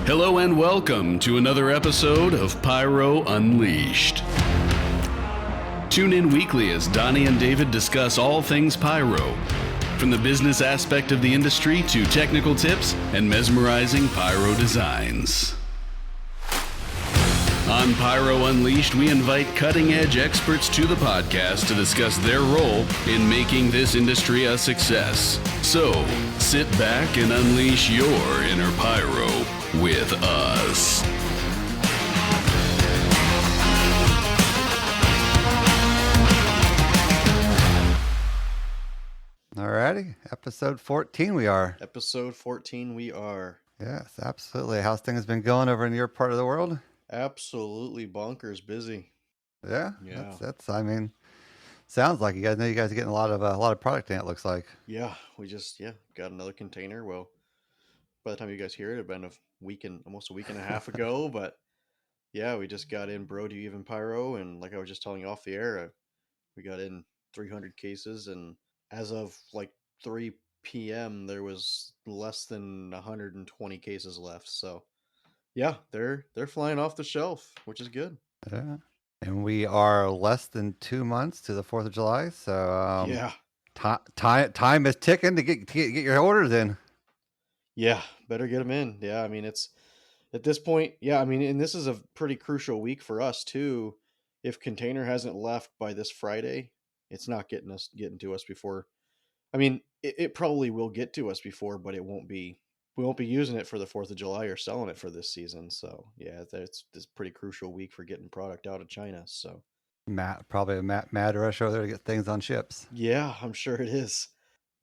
Hello and welcome to another episode of Pyro Unleashed. Tune in weekly as Donnie and David discuss all things pyro, from the business aspect of the industry to technical tips and mesmerizing pyro designs. On Pyro Unleashed, we invite cutting-edge experts to the podcast to discuss their role in making this industry a success. So, sit back and unleash your inner pyro with us. Alrighty, episode 14 we are. Episode 14 we are. Yes, absolutely. How's things been going over in your part of the world? Absolutely bonkers busy. Yeah. Yeah. I mean, sounds like you guys are getting a lot of product in, it looks like. Yeah, we just got another container. Well, by the time you guys hear it, it'd been almost a week and a half ago, but yeah, we just got in Bro Do You Even Pyro, and like I was just telling you off the air, we got in 300 cases, and as of like 3 p.m. there was less than 120 cases left. So yeah, they're flying off the shelf, which is good. Yeah. And we are less than 2 months to the 4th of July, so Yeah. time is ticking to get your orders in. Yeah, better get them in. Yeah, I mean, it's at this point, yeah, I mean, and this is a pretty crucial week for us too. If container hasn't left by this Friday, it's not getting to us before. I mean, it probably will get to us before, but we won't be using it for the 4th of July or selling it for this season. So yeah, that's this pretty crucial week for getting product out of China. So Mad rush over there to get things on ships. yeah, I'm sure it is.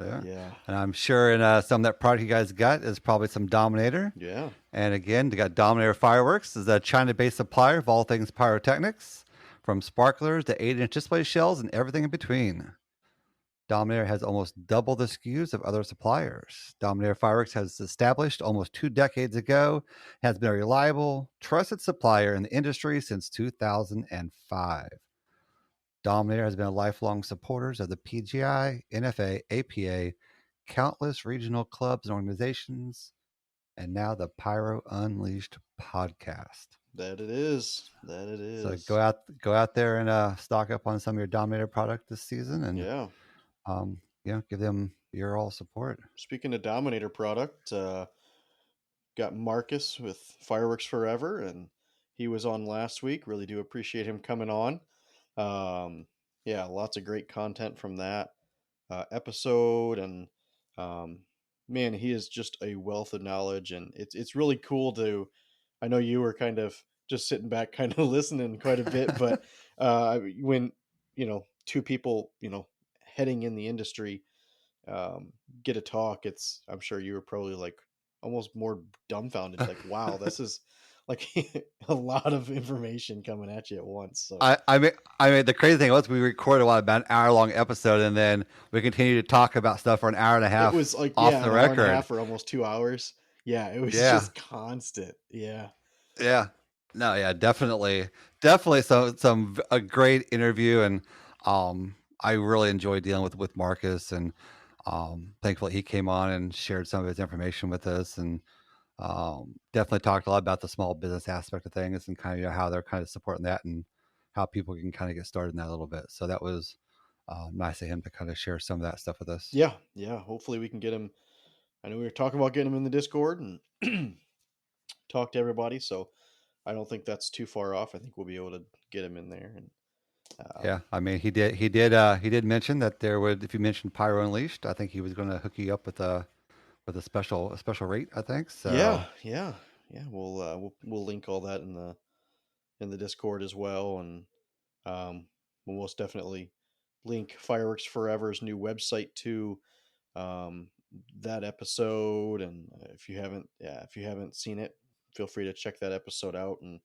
Yeah. And I'm sure in some of that product you guys got is probably some Dominator. Yeah. And again, they got Dominator Fireworks. This is a China-based supplier of all things pyrotechnics, from sparklers to 8-inch display shells and everything in between. Dominator has almost double the SKUs of other suppliers. Dominator Fireworks has established almost 2 decades ago, has been a reliable, trusted supplier in the industry since 2005. Dominator has been a lifelong supporters of the PGI, NFA, APA, countless regional clubs and organizations, and now the Pyro Unleashed podcast. That it is. So go out there and stock up on some of your Dominator product this season, and give them your all support. Speaking of Dominator product, got Marcus with Fireworks Forever, and he was on last week. Really do appreciate him coming on. Lots of great content from that episode, and man, he is just a wealth of knowledge, and it's really cool to. I know you were kind of just sitting back, kind of listening quite a bit, but when two people heading in the industry get a talk, I'm sure you were probably like almost more dumbfounded, like, wow, this is like a lot of information coming at you at once. So I mean the crazy thing was we recorded about an hour-long episode, and then we continued to talk about stuff for an hour and a half. It was like off the record, hour and a half for almost 2 hours. Yeah, it was just constant. Yeah. Definitely a great interview, and I really enjoyed dealing with Marcus, and thankfully he came on and shared some of his information with us, and definitely talked a lot about the small business aspect of things, and kind of how they're kind of supporting that, and how people can kind of get started in that a little bit. So that was nice of him to kind of share some of that stuff with us. Yeah. Hopefully we can get him. I know we were talking about getting him in the Discord and talk to everybody, so I don't think that's too far off. I think we'll be able to get him in there. And I mean, he did mention that there would, if you mentioned Pyro Unleashed, I think he was going to hook you up with a special rate, I think. So yeah. We'll link all that in the Discord as well, and we'll most definitely link Fireworks Forever's new website to that episode. And if you haven't seen it, feel free to check that episode out and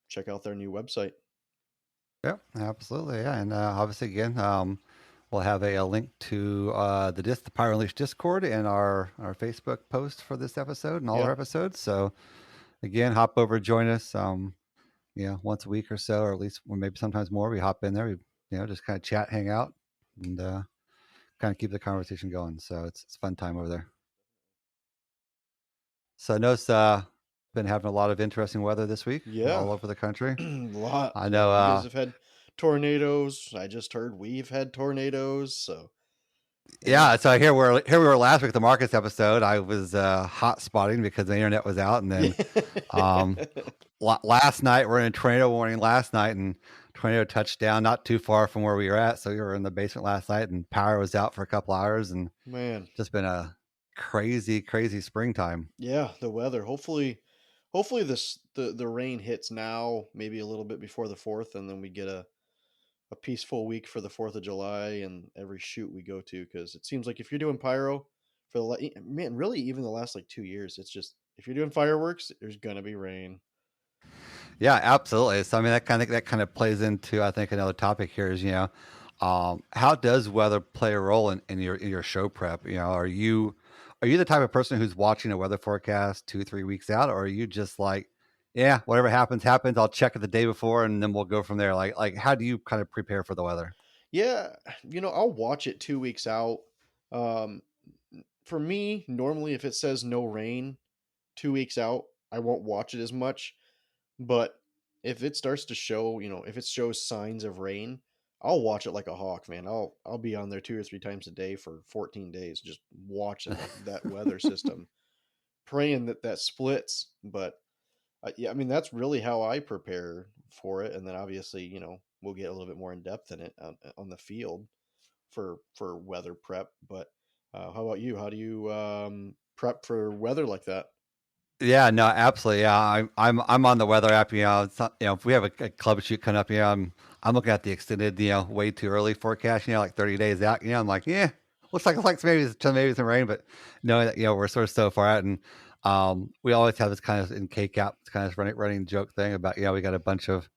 check out their new website. Yeah, absolutely. Yeah. And obviously, again, we'll have a link to the Pyro Unleashed Discord and our Facebook post for this episode and all our episodes. So again, hop over, join us. Once a week or so, or at least, or maybe sometimes more. We hop in there. We just kind of chat, hang out, and kind of keep the conversation going. So it's a fun time over there. So I noticed been having a lot of interesting weather this week Yeah, all over the country. a lot. I Yeah, know. you guys have had tornadoes. I just heard we've had tornadoes. So yeah. Yeah, so here we were last week at the markets episode. I was hot spotting because the internet was out, and Yeah. then um, last night we're in a tornado warning last night, and tornado touched down not too far from where we were at. So we were in the basement last night, and power was out for a couple hours, and Man. just been a crazy springtime. Yeah, the weather. Hopefully the rain hits now, maybe a little bit before the 4th, and then we get a peaceful week for the 4th of July and every shoot we go to, because it seems like if you're doing pyro for man, really even the last like 2 years, it's just if you're doing fireworks, there's gonna be rain. Yeah, absolutely. So I mean that kind of plays into I think another topic here is how does weather play a role in your show prep? Are you the type of person who's watching a weather forecast 2 3 weeks out, or are you just like, yeah, whatever happens, I'll check it the day before and then we'll go from there. Like how do you kind of prepare for the weather? Yeah, I'll watch it 2 weeks out. Um, for me, normally if it says no rain 2 weeks out, I won't watch it as much. But if it starts to show, if it shows signs of rain, I'll watch it like a hawk, man. I'll be on there 2 or 3 times a day for 14 days, just watching that weather system, praying that that splits. But yeah, I mean that's really how I prepare for it, and then obviously, we'll get a little bit more in depth in it on the field for weather prep. But how about you? How do you prep for weather like that? Yeah, no, absolutely. Yeah, I'm on the weather app. It's not, if we have a club shoot coming up, I'm looking at the extended, way too early forecast. Like 30 days out. I'm like, yeah, looks like maybe some rain, but knowing that we're sort of so far out, and we always have this kind of in K cap kind of running joke thing about we got a bunch of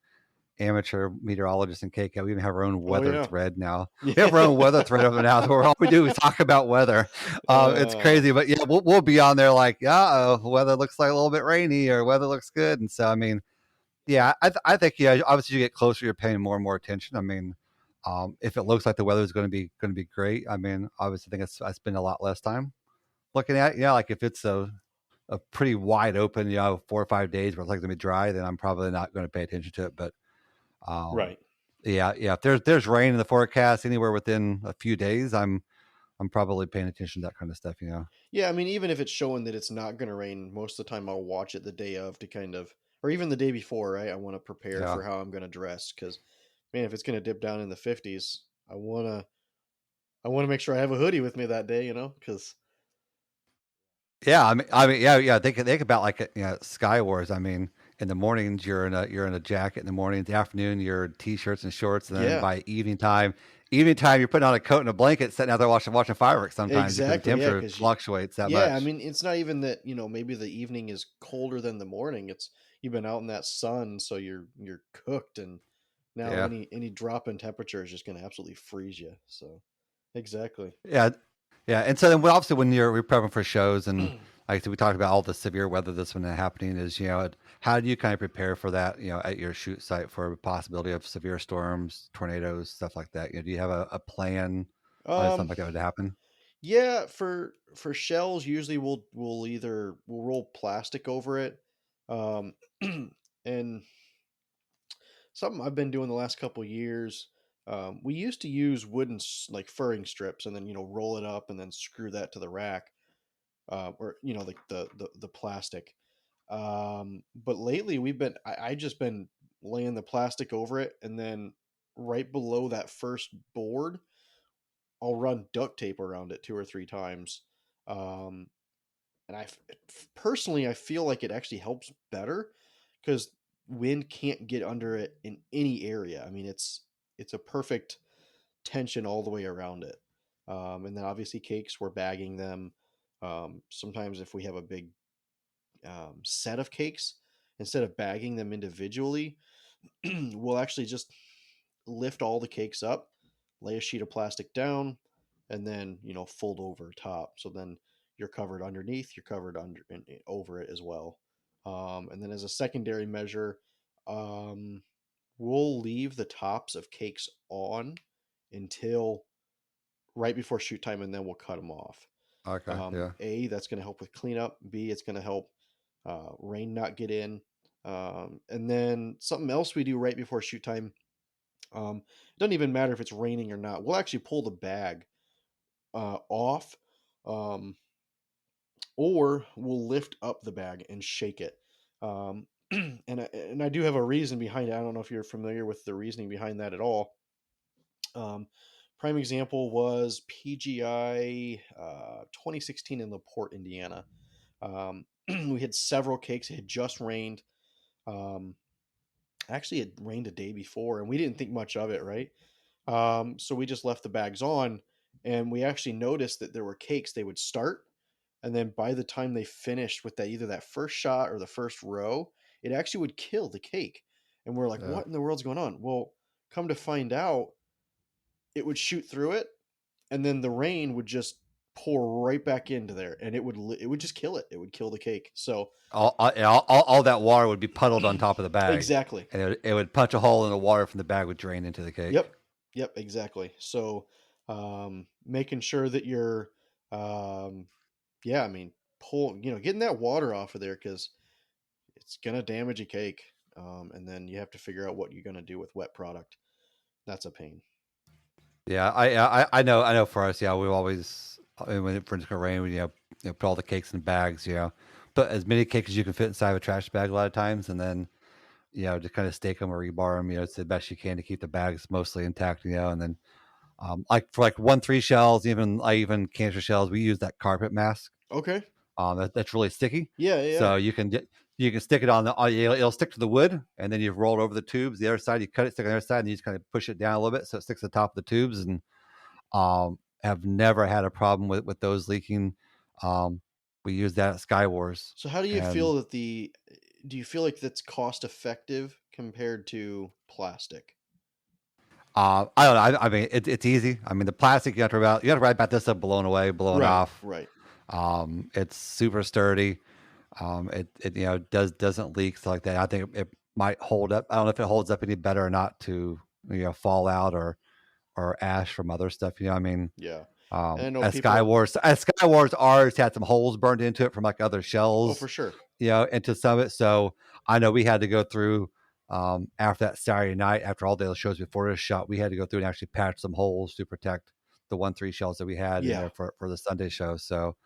amateur meteorologists in KCAL. We even have our own Oh weather yeah, thread now. We have our yeah. own weather thread over now, where all we do is talk about weather. It's uh, crazy, but yeah, we'll be on there like, yeah, weather looks like a little bit rainy or weather looks good, and so I mean, yeah, I think obviously you get closer, you're paying more and more attention. I mean, if it looks like the weather is going to be great, I mean, obviously, I think I spend a lot less time looking at like if it's a pretty wide open 4 or 5 days where it's like going to be dry, then I'm probably not going to pay attention to it, but um, right. yeah. If there's rain in the forecast anywhere within a few days, I'm probably paying attention to that kind of stuff. Yeah, I mean, even if it's showing that it's not going to rain, most of the time I'll watch it the day of to kind of, or even the day before, right? I want to prepare Yeah. for how I'm going to dress because, man, if it's going to dip down in the 50s, I want to make sure I have a hoodie with me that day, because Yeah, I mean, yeah. Think about like Sky Wars. I mean, in the mornings you're in a jacket. In the mornings, the afternoon you're in t-shirts and shorts, and then yeah, by evening time you're putting on a coat and a blanket, sitting out there watching fireworks. Sometimes because the exactly, yeah, temperature because fluctuates that yeah, I much. mean, it's not even that maybe the evening is colder than the morning. It's you've been out in that sun, so you're cooked, and now Yeah, any drop in temperature is just going to absolutely freeze you. So exactly. yeah, yeah. And so then, obviously, when we're prepping for shows, and like I said, we talked about all the severe weather that's been happening. Is how do you kind of prepare for that? At your shoot site for a possibility of severe storms, tornadoes, stuff like that. Do you have a plan if um something like that would happen? Yeah, for shells, usually we'll roll plastic over it. Um and something I've been doing the last couple years, we used to use wooden like furring strips and then roll it up and then screw that to the rack, or like the plastic. But lately I just been laying the plastic over it, and then right below that first board I'll run duct tape around it 2 or 3 times. Um, and personally, I feel like it actually helps better because wind can't get under it in any area. I mean, it's a perfect tension all the way around it. And then obviously cakes, we're bagging them. Sometimes if we have a big set of cakes, instead of bagging them individually, we'll actually just lift all the cakes up, lay a sheet of plastic down, and then fold over top. So then you're covered underneath, you're covered under and over it as well. And then as a secondary measure, um, we'll leave the tops of cakes on until right before shoot time, and then we'll cut them off. Okay. Yeah. A, that's going to help with cleanup. B, it's going to help rain not get in. And then something else we do right before shoot time. It doesn't even matter if it's raining or not. We'll actually pull the bag off, um, or we'll lift up the bag and shake it. And I do have a reason behind it. I don't know if you're familiar with the reasoning behind that at all. Um, Prime example was PGI 2016 in LaPorte, Indiana. We had several cakes. It had just rained. Um, Actually, it rained a day before, and we didn't think much of it, right? So we just left the bags on, and we actually noticed that there were cakes. They would start, and then by the time they finished with that, either that first shot or the first row, it actually would kill the cake. And we're like, Yeah. what in the world's going on? Well, come to find out, it would shoot through it, and then the rain would just pour right back into there, and it would just kill it. It would kill the cake. So All that water would be puddled on top of the bag, exactly. and it would punch a hole in the water from the bag would drain into the cake. Yep, exactly. So making sure that you're um, yeah, I mean, getting that water off of there, because it's gonna damage a cake. And then you have to figure out what you're gonna do with wet product. That's a pain. Yeah, I know. For us, yeah, we always when it's going to rain, we put all the cakes in bags, put as many cakes as you can fit inside of a trash bag a lot of times, and then just kind of stake them or rebar them, it's the best you can to keep the bags mostly intact, and then like for like 1-3 shells, even cancer shells, we use that carpet mask. Okay. That's really sticky. Yeah. So you can stick it on it'll stick to the wood, and then you roll it over the tubes. The other side, you cut it, stick it on the other side, and you just kind of push it down a little bit so it sticks to the top of the tubes. And have never had a problem with those leaking. We use that at Sky Wars. So how do you And feel that do you feel like that's cost effective compared to plastic? I don't know. I mean, it's easy. I mean, the plastic you have to worry about this stuff blowing away, blowing off. Right. It's super sturdy. It doesn't leak, stuff like that. I think it might hold up. I don't know if it holds up any better or not to fall out or ash from other stuff. I mean, Yeah. And I know at Sky Wars, ours had some holes burned into it from like other Oh, shells, for sure. into some of it. So I know we had to go through after that Saturday night, after all the shows before this shot, we had to go through and actually patch some holes to protect the 1-3 shells that we had in Yeah. there for the Sunday show. So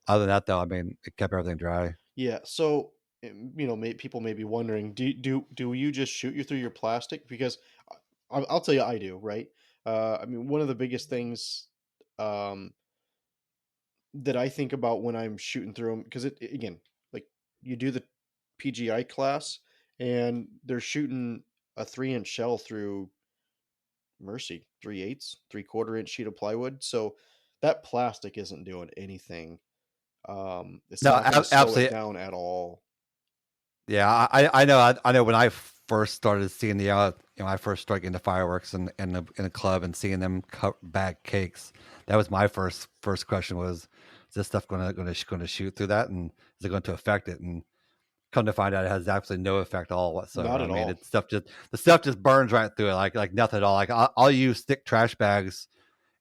other than that, though, I mean, it kept everything dry. Yeah. So people may be wondering, do you just shoot you through your plastic? Because I'll tell you, I do. Right. I mean, one of the biggest things um, that I think about when I'm shooting through them, because again, like, you do the PGI class, and they're shooting a 3-inch shell through Mercy 3/8, 3/4 inch sheet of plywood. So that plastic isn't doing anything. It's No, not going to slow it absolutely. down at all. Yeah, I know. I know when I first started seeing I first started getting the fireworks in a club and seeing them bag cakes. That was my first question was, is this stuff going to shoot through that, and is it going to affect it? And come to find out, it has absolutely no effect at all whatsoever. Not at I mean, all. the stuff just burns right through it, like nothing at all. Like I'll use thick trash bags,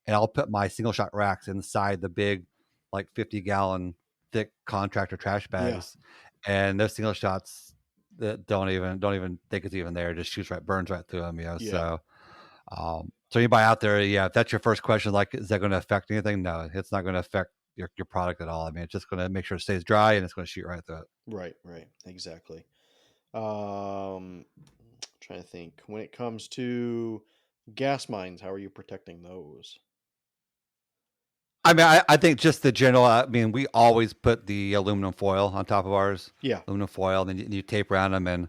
and I'll put my single shot racks inside the big, like 50-gallon thick contractor trash Yeah. bags, and those single shots that don't even think it's even there, it just burns right through them. Yeah. So anybody out there, if that's your first question, like, is that going to affect anything? No, it's not going to affect your product at all. I mean, it's just going to make sure it stays dry, and it's going to shoot right through it. Right. Exactly. Trying to think. When it comes to gas mines, how are you protecting those? I mean, I think just the general. I mean, we always put the aluminum foil on top of ours. Yeah. Aluminum foil, and then you tape around them, and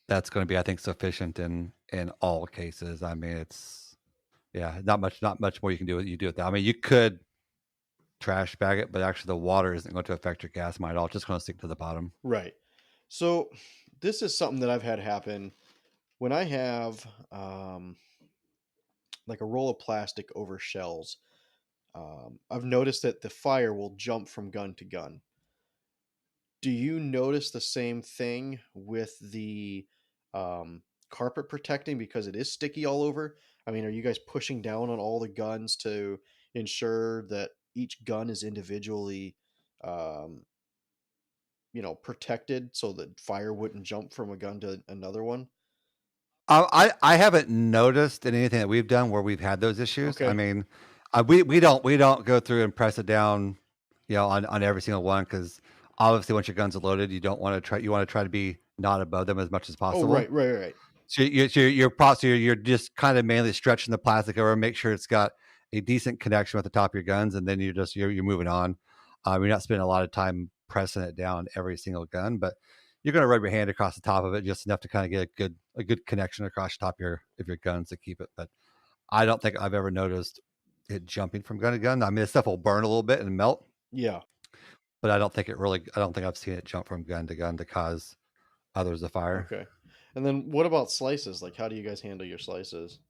that's going to be, I think, sufficient in all cases. I mean, it's not much more you can do. You do with that. I mean, you could trash bag it, but actually, the water isn't going to affect your gas mine at all. It's just going to stick to the bottom. Right. So this is something that I've had happen when I have like a roll of plastic over shells. I've noticed that the fire will jump from gun to gun. Do you notice the same thing with the carpet protecting, because it is sticky all over? I mean, are you guys pushing down on all the guns to ensure that each gun is individually, um, protected so that fire wouldn't jump from a gun to another one? I haven't noticed in anything that we've done where we've had those issues. I Okay. mean, we don't go through and press it down, on every single one because obviously once your guns are loaded, you want to try to be not above them as much as Oh, possible. right, right, right. So you're just kind of mainly stretching the plastic over, make sure it's got a decent connection with the top of your guns, and then you're moving on. You're not spending a lot of time pressing it down every single gun, but you're going to rub your hand across the top of it just enough to kind of get a good connection across the top of your guns to keep it. But I don't think I've ever noticed it jumping from gun to gun. I mean, the stuff will burn a little bit and melt, Yeah. but I don't think I've seen it jump from gun to gun to cause others to fire. Okay. And then what about slices? Like, how do you guys handle your slices?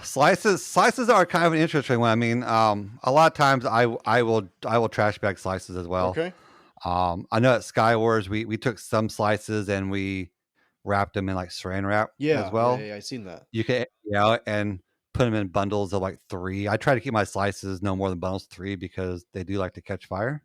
Slices are kind of an interesting one. I mean, a lot of times I will trash bag slices as well. Okay. I know at Sky Wars we took some slices and we wrapped them in like saran wrap Yeah, as well. I seen that. You can and put them in bundles of like 3. I try to keep my slices no more than bundles 3 because they do like to catch fire.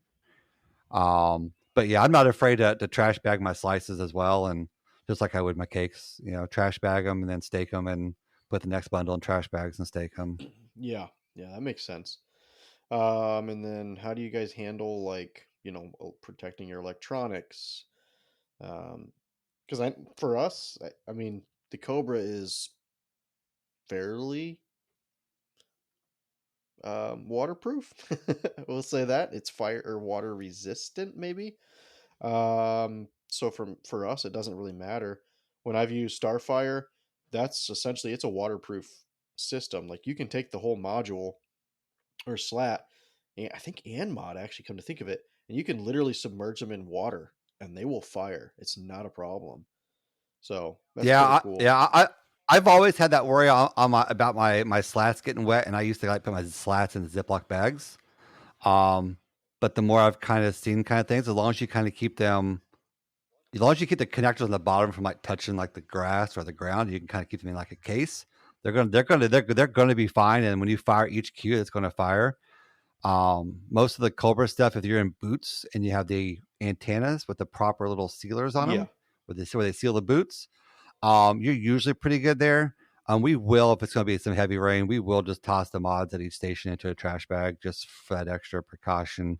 But yeah, I'm not afraid to trash bag my slices as well, and just like I would my cakes, trash bag them and then stake them and put the next bundle in trash bags and stake them. Yeah, yeah, that makes sense. And then how do you guys handle like, protecting your electronics? Because for us, I mean, the Cobra is fairly waterproof. We'll say that it's fire or water resistant, maybe. So for us, it doesn't really matter. When I've used Starfire, that's essentially it's a waterproof system. Like you can take the whole module or slat, and I think and mod actually come to think of it, and you can literally submerge them in water and they will fire. It's not a problem. So that's Yeah, pretty I, cool. yeah, I I've always had that worry on my about my slats getting wet, and I used to like put my slats in Ziploc bags. Um, but the more I've kind of seen kind of things, as long as you kind of keep them, as long as you keep the connectors on the bottom from like touching like the grass or the ground, you can kind of keep them in like a case. They're gonna be fine. And when you fire each cue, it's gonna fire. Most of the Cobra stuff, if you're in boots and you have the antennas with the proper little sealers on Yeah. them, where they seal the boots, you're usually pretty good there. We will, if it's going to be some heavy rain, we will just toss the mods at each station into a trash bag just for that extra precaution.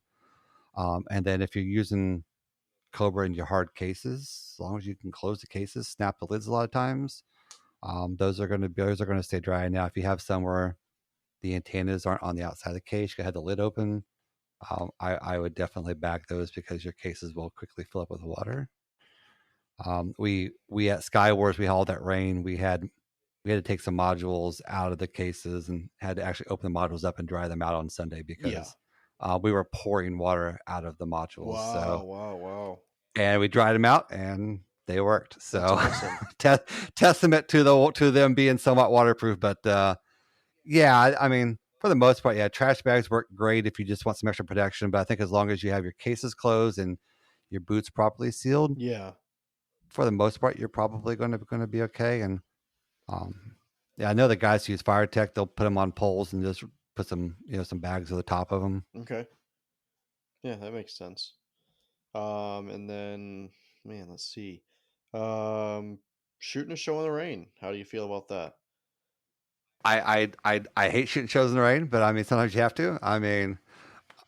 And then if you're using Cobra in your hard cases, as long as you can close the cases, snap the lids a lot of times, those are going to stay dry. Now, if you have somewhere the antennas aren't on the outside of the case, you can have the lid open. I would definitely back those because your cases will quickly fill up with water. We at Sky Wars, we had all that rain. We had to take some modules out of the cases and had to actually open the modules up and dry them out on Sunday Yeah. because we were pouring water out of the modules. Wow, So, wow, wow. and we dried them out and they worked. That's So, awesome. testament to them being somewhat waterproof. But yeah, I mean, for the most part, yeah, trash bags work great if you just want some extra protection. But I think as long as you have your cases closed and your boots properly sealed, Yeah. for the most part, you're probably going to be okay. And yeah, I know the guys who use Fire Tech, they'll put them on poles and just put some bags over the top of them. Okay. Yeah, that makes sense. And then, man, let's see. Shooting a show in the rain. How do you feel about that? I hate shooting shows in the rain, but I mean sometimes you have to. I mean,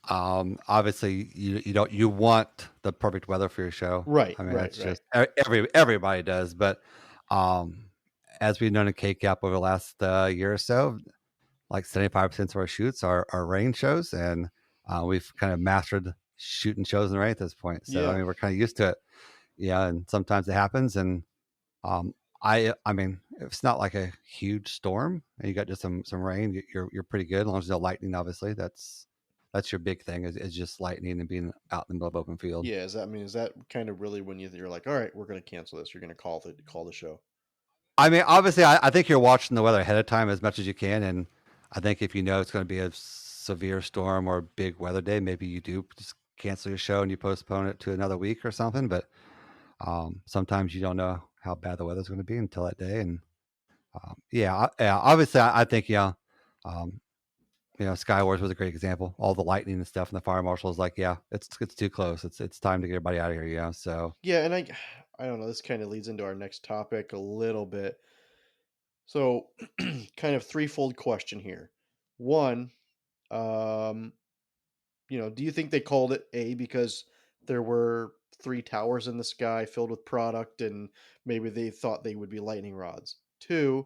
obviously you want the perfect weather for your show. Right, I mean right, that's right. just everybody does, but as we've known in K-Cap over the last year or so, like 75% of our shoots are rain shows, and we've kind of mastered shooting shows in the rain at this point. So I Yeah. mean, we're kind of used to it. Yeah, and sometimes it happens, and um, I mean, if it's not like a huge storm and you got just some rain, you're pretty good as long as there's no lightning. Obviously, that's your big thing is just lightning and being out in the middle of open field. Yeah, is that kind of really when you're like, all right, we're gonna cancel this. You're gonna call the show. I mean, obviously, I think you're watching the weather ahead of time as much as you can, and I think if you know it's going to be a severe storm or a big weather day, maybe you do just cancel your show and you postpone it to another week or something. But sometimes you don't know how bad the weather's going to be until that day, and yeah, obviously, I think um, Sky Wars was a great example. All the lightning and stuff, and the fire marshal is like, yeah, it's too close. It's time to get everybody out of here. Yeah. So Yeah, and I don't know. This kind of leads into our next topic a little bit. So, kind of threefold question here. One, um, do you think they called it A because there were three towers in the sky filled with product, and maybe they thought they would be lightning rods? Two,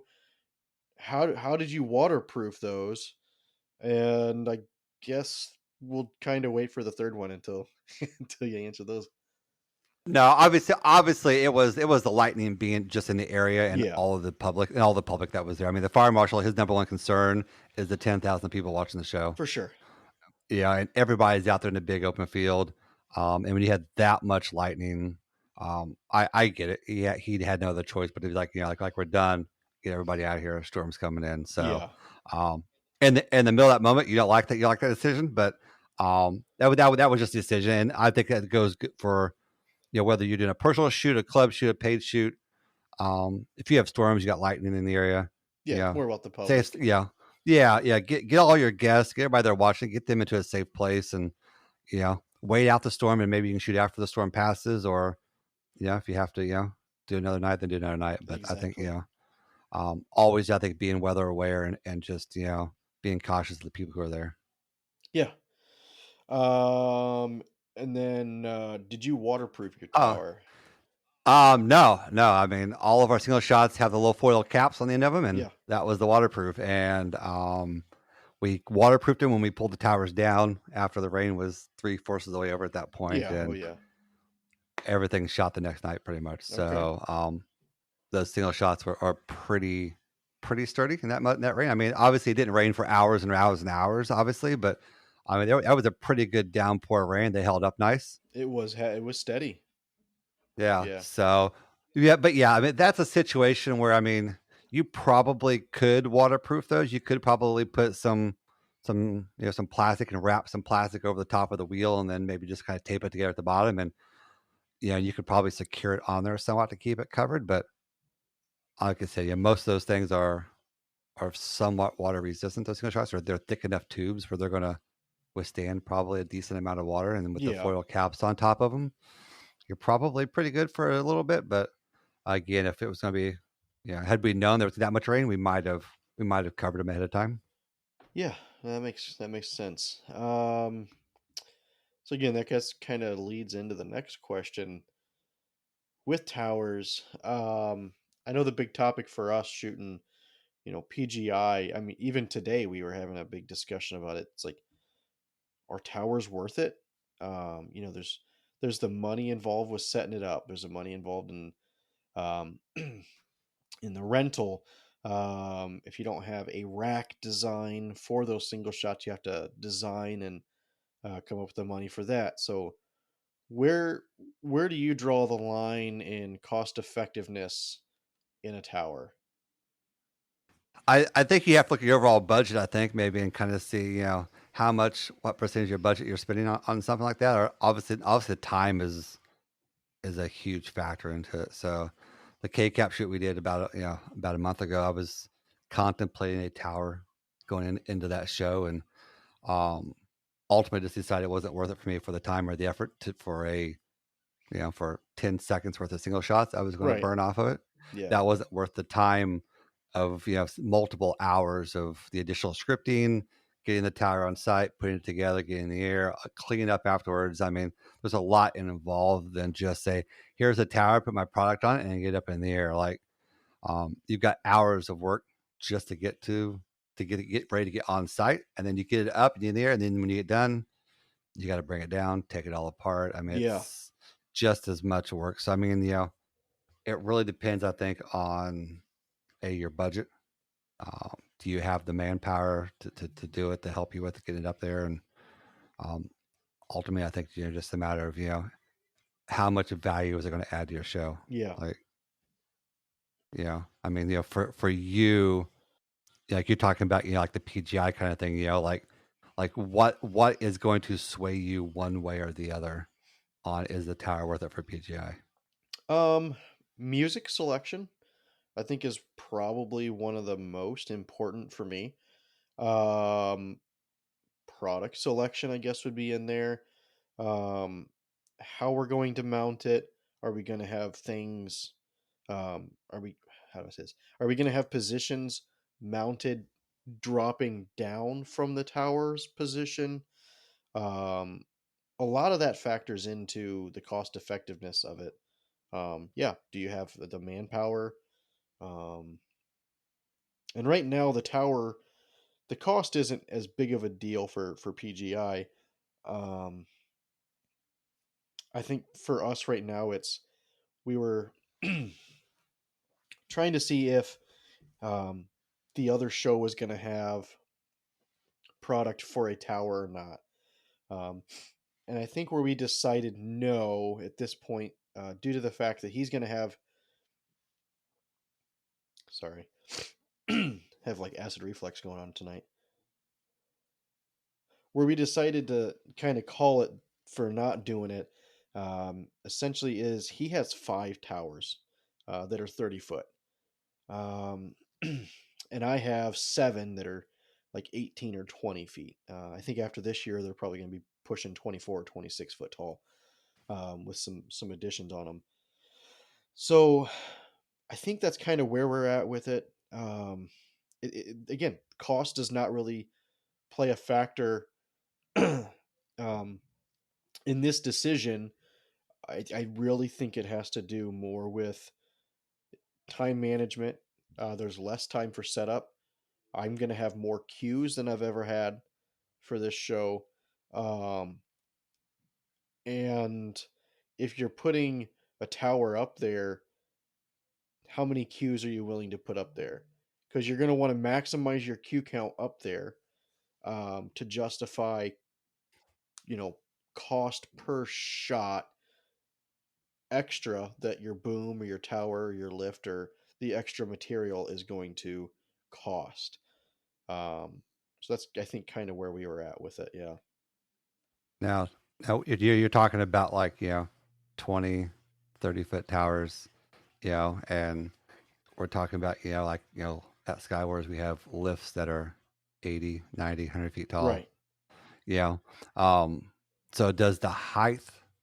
how did you waterproof those? And I guess we'll kind of wait for the third one until until you answer those. no, obviously it was the lightning being just in the area and Yeah, all the public that was there. I mean, the fire marshal, his number one concern is the 10,000 people watching the show. for sure. Yeah, and everybody's out there in the big open field. And when you had that much lightning, I get it. He had no other choice but to be like, like we're done. Get everybody out of here. A storm's coming in. So, Yeah, um, in the middle of that moment, you don't like that. You like that decision, but that was just a decision. And I think that goes good for whether you're doing a personal shoot, a club shoot, a paid shoot. If you have storms, you got lightning in the area. yeah. Yeah, More about the safe. public. Yeah. Get all your guests, get everybody there watching, get them into a safe place, and wait out the storm, and maybe you can shoot after the storm passes, or if you have to, do another night, then do another night. But I think Exactly. always I think being weather aware and just being cautious of the people who are there. Yeah. Um, and then did you waterproof your Oh, tower? no. I mean, all of our single shots have the little foil caps on the end of them, and Yeah. that was the waterproof. And we waterproofed them when we pulled the towers down after the rain was three-fourths of the way over at that point, Yeah. Oh, and yeah. everything shot the next night pretty much. Okay. So those single shots are pretty sturdy in that rain. I mean, obviously it didn't rain for hours and hours and hours, obviously, but I mean that was a pretty good downpour rain. They held up nice. It was steady. Yeah. Yeah. So but yeah, I mean that's a situation where I mean you probably could waterproof those. You could probably put some plastic and wrap some plastic over the top of the wheel and then maybe just kind of tape it together at the bottom and you could probably secure it on there somewhat to keep it covered. But like I said, most of those things are somewhat water resistant. Those single shots, or they're thick enough tubes where they're going to withstand probably a decent amount of water. And then with the Yeah. foil caps on top of them, you're probably pretty good for a little bit. But again, if it was going to be, had we known there was that much rain, we might have covered them ahead of time. Yeah. That makes sense. So again, that guess kind of leads into the next question with towers. I know the big topic for us shooting, PGI. I mean, even today we were having a big discussion about it. It's like, are towers worth it? There's the money involved with setting it up. There's the money involved in um, in the rental. If you don't have a rack design for those single shots, you have to design and come up with the money for that. So where where do you draw the line in cost effectiveness in a tower? I think you have to look at your overall budget, I think, maybe, and kind of see, what percentage of your budget you're spending on something like that. Or obviously time is a huge factor into it. So the K cap shoot we did about a month ago, I was contemplating a tower going into that show, and um, ultimately just decided it wasn't worth it for me for the time or the effort for 10 seconds worth of single shots I was going to Right. burn off of it. Yeah. That wasn't worth the time of multiple hours of the additional scripting, getting the tower on site, putting it together, getting in the air, cleaning up afterwards. I mean, there's a lot involved than just say, here's a tower, put my product on it, and get up in the air. Like you've got hours of work just to get ready to get on site, and then you get it up and in the air, and then when you get done, you got to bring it down, take it all apart. I mean, Yeah. it's just as much work. So I mean, it really depends, I think, on your budget. Do you have the manpower to do it, to help you with getting it up there? And um, ultimately, I think just a matter of how much value is it going to add to your show? Yeah. Like I mean for you, like you're talking about like the PGI kind of thing. Like what is going to sway you one way or the other on is the tower worth it for PGI? Um, Music selection, I think, is probably one of the most important for me. Um, product selection, I guess, would be in there. How we're going to mount it. Are we going to have things? Are we? How do I say this? Are we going to have positions mounted dropping down from the tower's position? Um, a lot of that factors into the cost effectiveness of it. Yeah, do you have the manpower? Um, and right now, the cost isn't as big of a deal for PGI. Um, I think for us right now, we were trying to see if um, the other show was going to have product for a tower or not. Um, and I think where we decided no at this point, due to the fact that he's going to have, sorry, have like acid reflux going on tonight, where we decided to kind of call it for not doing it, essentially is he has 5 towers that are 30 foot. Um, and I have 7 that are like 18 or 20 feet. I think after this year, they're probably going to be pushing 24 or 26 foot tall, with some additions on them. So I think that's kind of where we're at with it. Again, cost does not really play a factor um, in this decision. I really think it has to do more with time management. There's less time for setup. I'm going to have more cues than I've ever had for this show. Um, and if you're putting a tower up there, how many cues are you willing to put up there? Because you're going to want to maximize your cue count up there, to justify, you know, cost per shot extra that your boom or your tower or your lift or the extra material is going to cost. So that's, I think, kind of where we were at with it. Yeah. Now, you're talking about like, 20, 30-foot towers, and we're talking about, like, at Skywars, we have lifts that are 80, 90, 100 feet tall. Right. Um, so does the height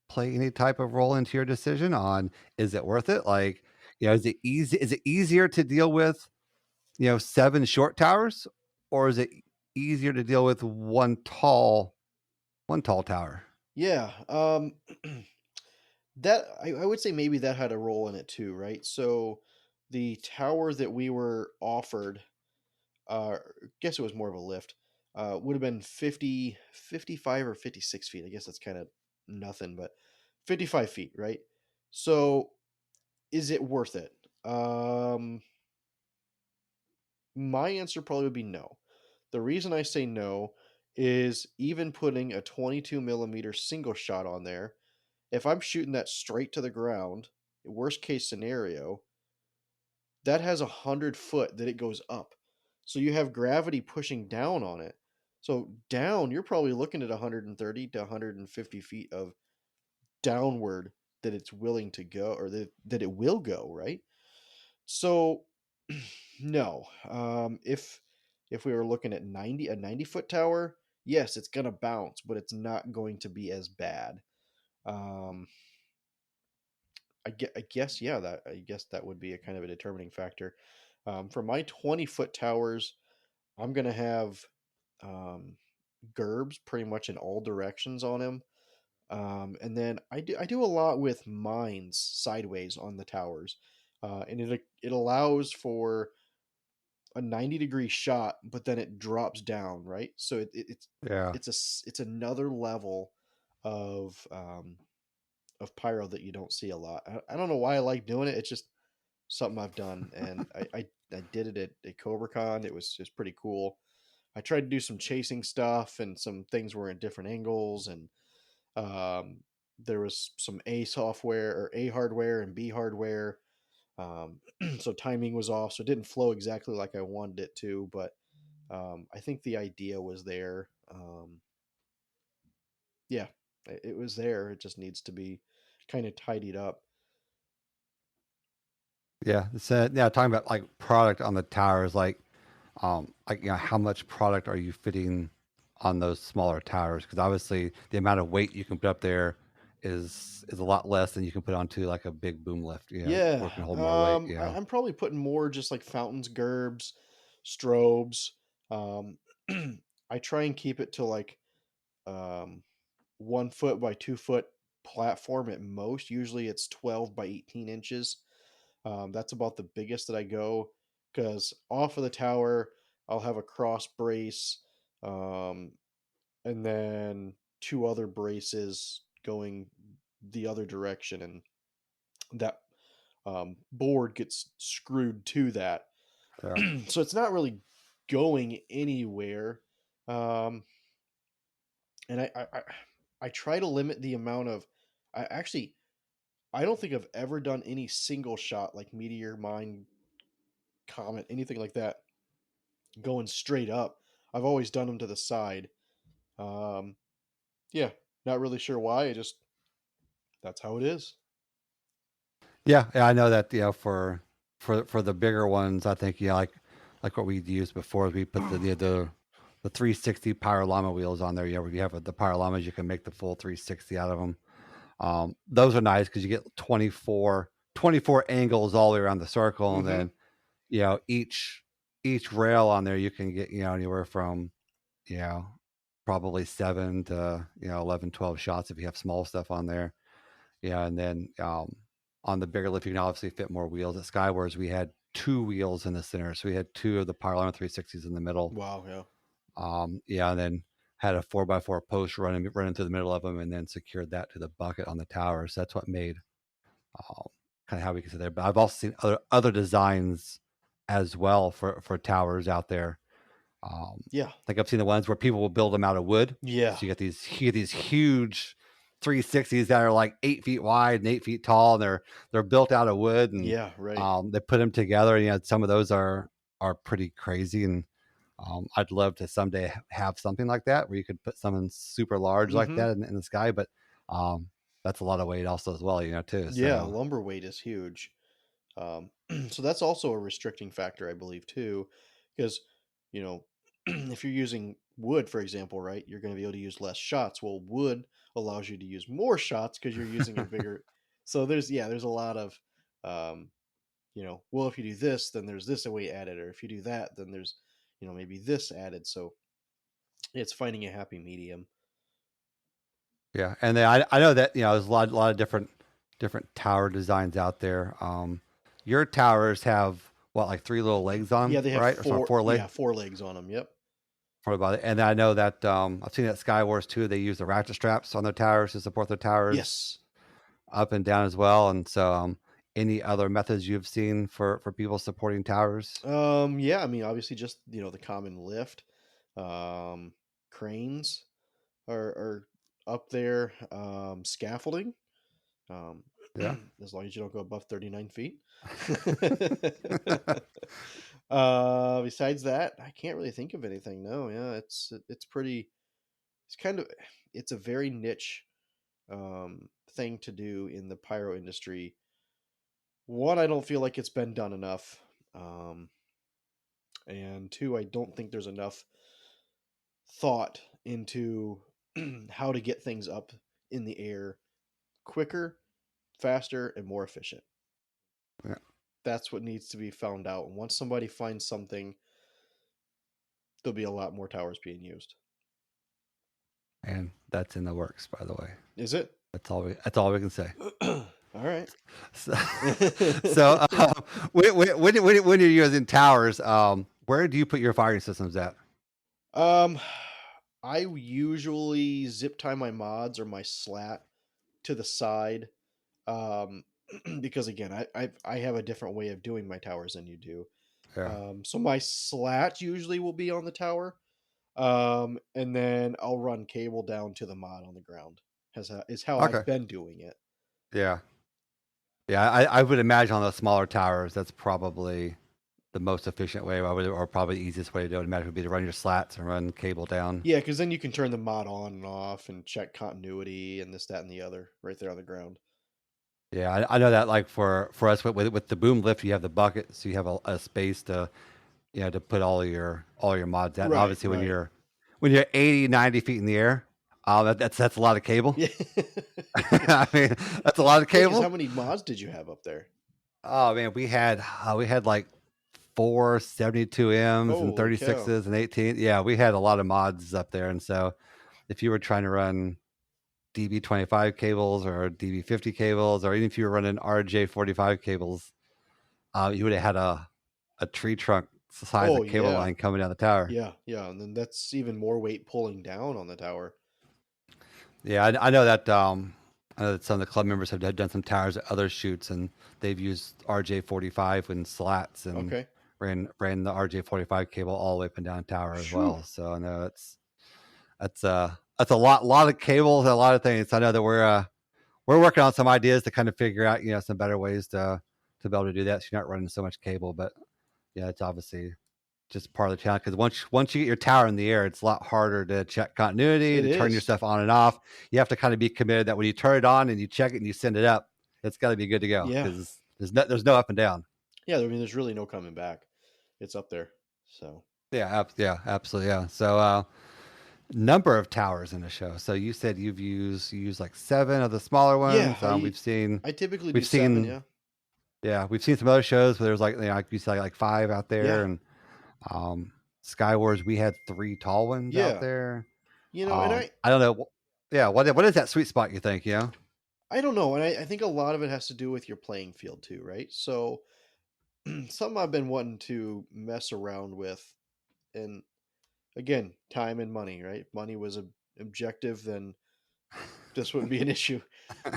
play any type of role into your decision on, is it worth it? Like, is it easier to deal with, 7 short towers, or is it easier to deal with one tall tower? Yeah. That I would say maybe that had a role in it too, right? So the tower that we were offered, I guess it was more of a lift, would have been 50, 55 or 56 feet. I guess that's kind of nothing, but 55 feet, right? So is it worth it? My answer probably would be no. The reason I say no is even putting a 22 millimeter single shot on there, if I'm shooting that straight to the ground, worst case scenario, that has 100 foot that it goes up. So you have gravity pushing down on it. So down, you're probably looking at 130 to 150 feet of downward that it's willing to go, or that it will go, right? So no. If we were looking at 90-foot tower, yes, it's gonna bounce, but it's not going to be as bad. Um, I guess that would be a kind of a determining factor. For my 20-foot towers, I'm gonna have um, gerbs pretty much in all directions on him. And then I do a lot with mines sideways on the towers, and it allows for a 90-degree shot, but then it drops down, right? So Yeah. it's another level of pyro that you don't see a lot. I don't know why I like doing it. It's just something I've done, and I did it at CobraCon. It was just pretty cool. I tried to do some chasing stuff, and some things were in different angles, and um, there was some A software or A hardware and B hardware. So timing was off, so it didn't flow exactly like I wanted it to, but I think the idea was there. Yeah, it was there. It just needs to be kind of tidied up. Yeah. So, yeah, talking about like product on the towers, like, how much product are you fitting on those smaller towers, because obviously the amount of weight you can put up there is a lot less than you can put onto like a big boom lift, Yeah, where it can hold more weight. I'm probably putting more just like fountains, gerbs, strobes. Um, I try and keep it to like um, 1 foot by 2 foot platform at most. Usually it's 12 by 18 inches. That's about the biggest that I go, because off of the tower, I'll have a cross brace, um, and then two other braces going the other direction, and that board gets screwed to that. Yeah. So it's not really going anywhere. Um, and I try to limit the amount of. I don't think I've ever done any single shot like meteor, mine, comet, anything like that going straight up. I've always done them to the side. Um, yeah, not really sure why. That's how it is. Yeah, I know that, for the bigger ones, I think, like what we used before, we put the 360 Pyro Llama wheels on there. Where you have the Pyro Llamas, you can make the full 360 out of them. Those are nice because you get 24 angles all the way around the circle, and Mm-hmm. then each rail on there you can get anywhere from you know probably 7 to 11, 12 shots if you have small stuff on there. And then on the bigger lift, you can obviously fit more wheels. At Skywars, we had 2 wheels in the center, so we had 2 of the Parallel 360s in the middle. Wow, yeah. And then had a 4x4 post running through the middle of them, and then secured that to the bucket on the tower. So that's what made kind of how we can sit there. But I've also seen other designs as well for towers out there. Yeah. Like I've seen the ones where people will build them out of wood. Yeah. So you get these huge 360s that are like 8 feet wide and 8 feet tall, and they're built out of wood, and Yeah, right. they put them together. And some of those are pretty crazy, and I'd love to someday have something like that where you could put something super large like Mm-hmm. that in the sky. But that's a lot of weight also as well, too. Yeah, So lumber weight is huge. So that's also a restricting factor, I believe, too, because you know, if you're using wood, for example, right, you're going to be able to use less shots. Well, wood allows you to use more shots because you're using a bigger. So there's a lot of, um, well, if you do this, then there's this weight added, or if you do that, then there's, maybe this added. So it's finding a happy medium. yeah, and then I know that there's a lot of different tower designs out there. Your towers have what, like 3 little legs on, Yeah, they have right? Or sorry, 4 legs. Yeah, 4 legs on them. Yep. What about it? And I know that I've seen at Skywars too. They use the ratchet straps on their towers to support their towers Yes. up and down as well. And so, any other methods you've seen for people supporting towers? Yeah, I mean, obviously, just the common lift, cranes are up there. Scaffolding, um, Yeah. as long as you don't go above 39 feet. Besides that, I can't really think of anything. No, yeah, it's pretty. It's kind of it's a very niche thing to do in the pyro industry. One, I don't feel like it's been done enough. And two, I don't think there's enough thought into how to get things up in the air quicker, faster, and more efficient. Yeah. That's what needs to be found out. And once somebody finds something, there'll be a lot more towers being used. And that's in the works, by the way. Is it? That's all we can say. All right. So when you're using towers, where do you put your firing systems at? I usually zip tie my mods or my slat to the side, because again, I have a different way of doing my towers than you do. Yeah. So my slat usually will be on the tower, and then I'll run cable down to the mod on the ground. Is how Okay. I've been doing it. Yeah. Yeah, I would imagine on the smaller towers, that's probably the most efficient way, or probably the easiest way to do it. Imagine would be to run your slats and run cable down. Yeah, because then you can turn the mod on and off and check continuity and this, that, and the other right there on the ground. Yeah, I know that. Like for us with the boom lift, you have the bucket, so you have a space to to put all your mods at. And Right, obviously, right. when you're 80, 90 feet in the air, that's a lot of cable. Yeah. I mean, that's a lot of Yeah, because cable. how many mods did you have up there? Oh man, we had like 4 72Ms and Holy cow. 36s and 18. Yeah, we had a lot of mods up there, and so if you were trying to run DB25 cables or DB50 cables, or even if you were running RJ45 cables, you would have had a tree trunk size Oh of cable yeah. line coming down the tower. Yeah, yeah, and then that's even more weight pulling down on the tower. Yeah, I know that some of the club members have done some towers at other shoots, and they've used RJ45 and slats and Okay. ran the RJ45 cable all the way up and down tower as Phew. well. So I know that's a lot of cables and a lot of things. I know that we're working on some ideas to kind of figure out some better ways to be able to do that, so you're not running so much cable. But yeah, it's obviously just part of the challenge, because once you get your tower in the air, it's a lot harder to check continuity, It to turn your is. stuff on and off. You have to kind of be committed that when you turn it on and you check it and you send it up, it's got to be good to go, Yeah. because there's no up and down. Yeah, I mean there's really no coming back. It's up there. So Yeah, absolutely, yeah. So number of towers in the show. So you said you use like 7 of the smaller yeah, ones. I typically do We've 7, seen yeah. yeah, we've seen some other shows where there's like you said, like 5 out there, Yeah. and Skywars, we had 3 tall ones out Yeah. there. And I don't know. Yeah, what is that sweet spot, you think? I don't know, and I think a lot of it has to do with your playing field too, right? So something I've been wanting to mess around with, and again, time and money, right? If money was an objective, then this wouldn't be an issue.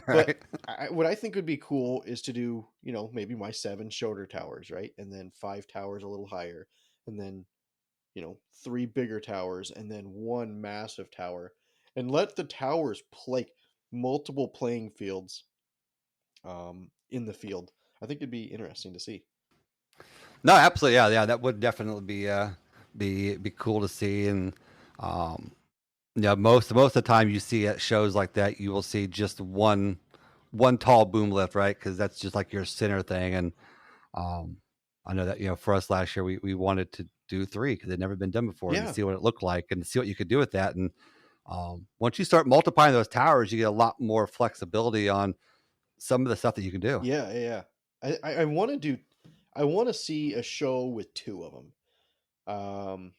But Right? what I think would be cool is to do, maybe my 7 shorter towers, right? And then 5 towers a little higher, and then, 3 bigger towers, and then 1 massive tower, and let the towers play multiple playing fields in the field. I think it'd be interesting to see. No, absolutely. Yeah. That would definitely be cool to see. And um, most of the time you see at shows like that, you will see just one tall boom lift, right? Because that's just like your center thing. And um, I know that for us last year, we wanted to do 3 because they'd never been done before, and to Yeah, see what it looked like and see what you could do with that. And once you start multiplying those towers, you get a lot more flexibility on some of the stuff that you can do. yeah, yeah, yeah. I want to do. I want to see a show with 2 of them. Um,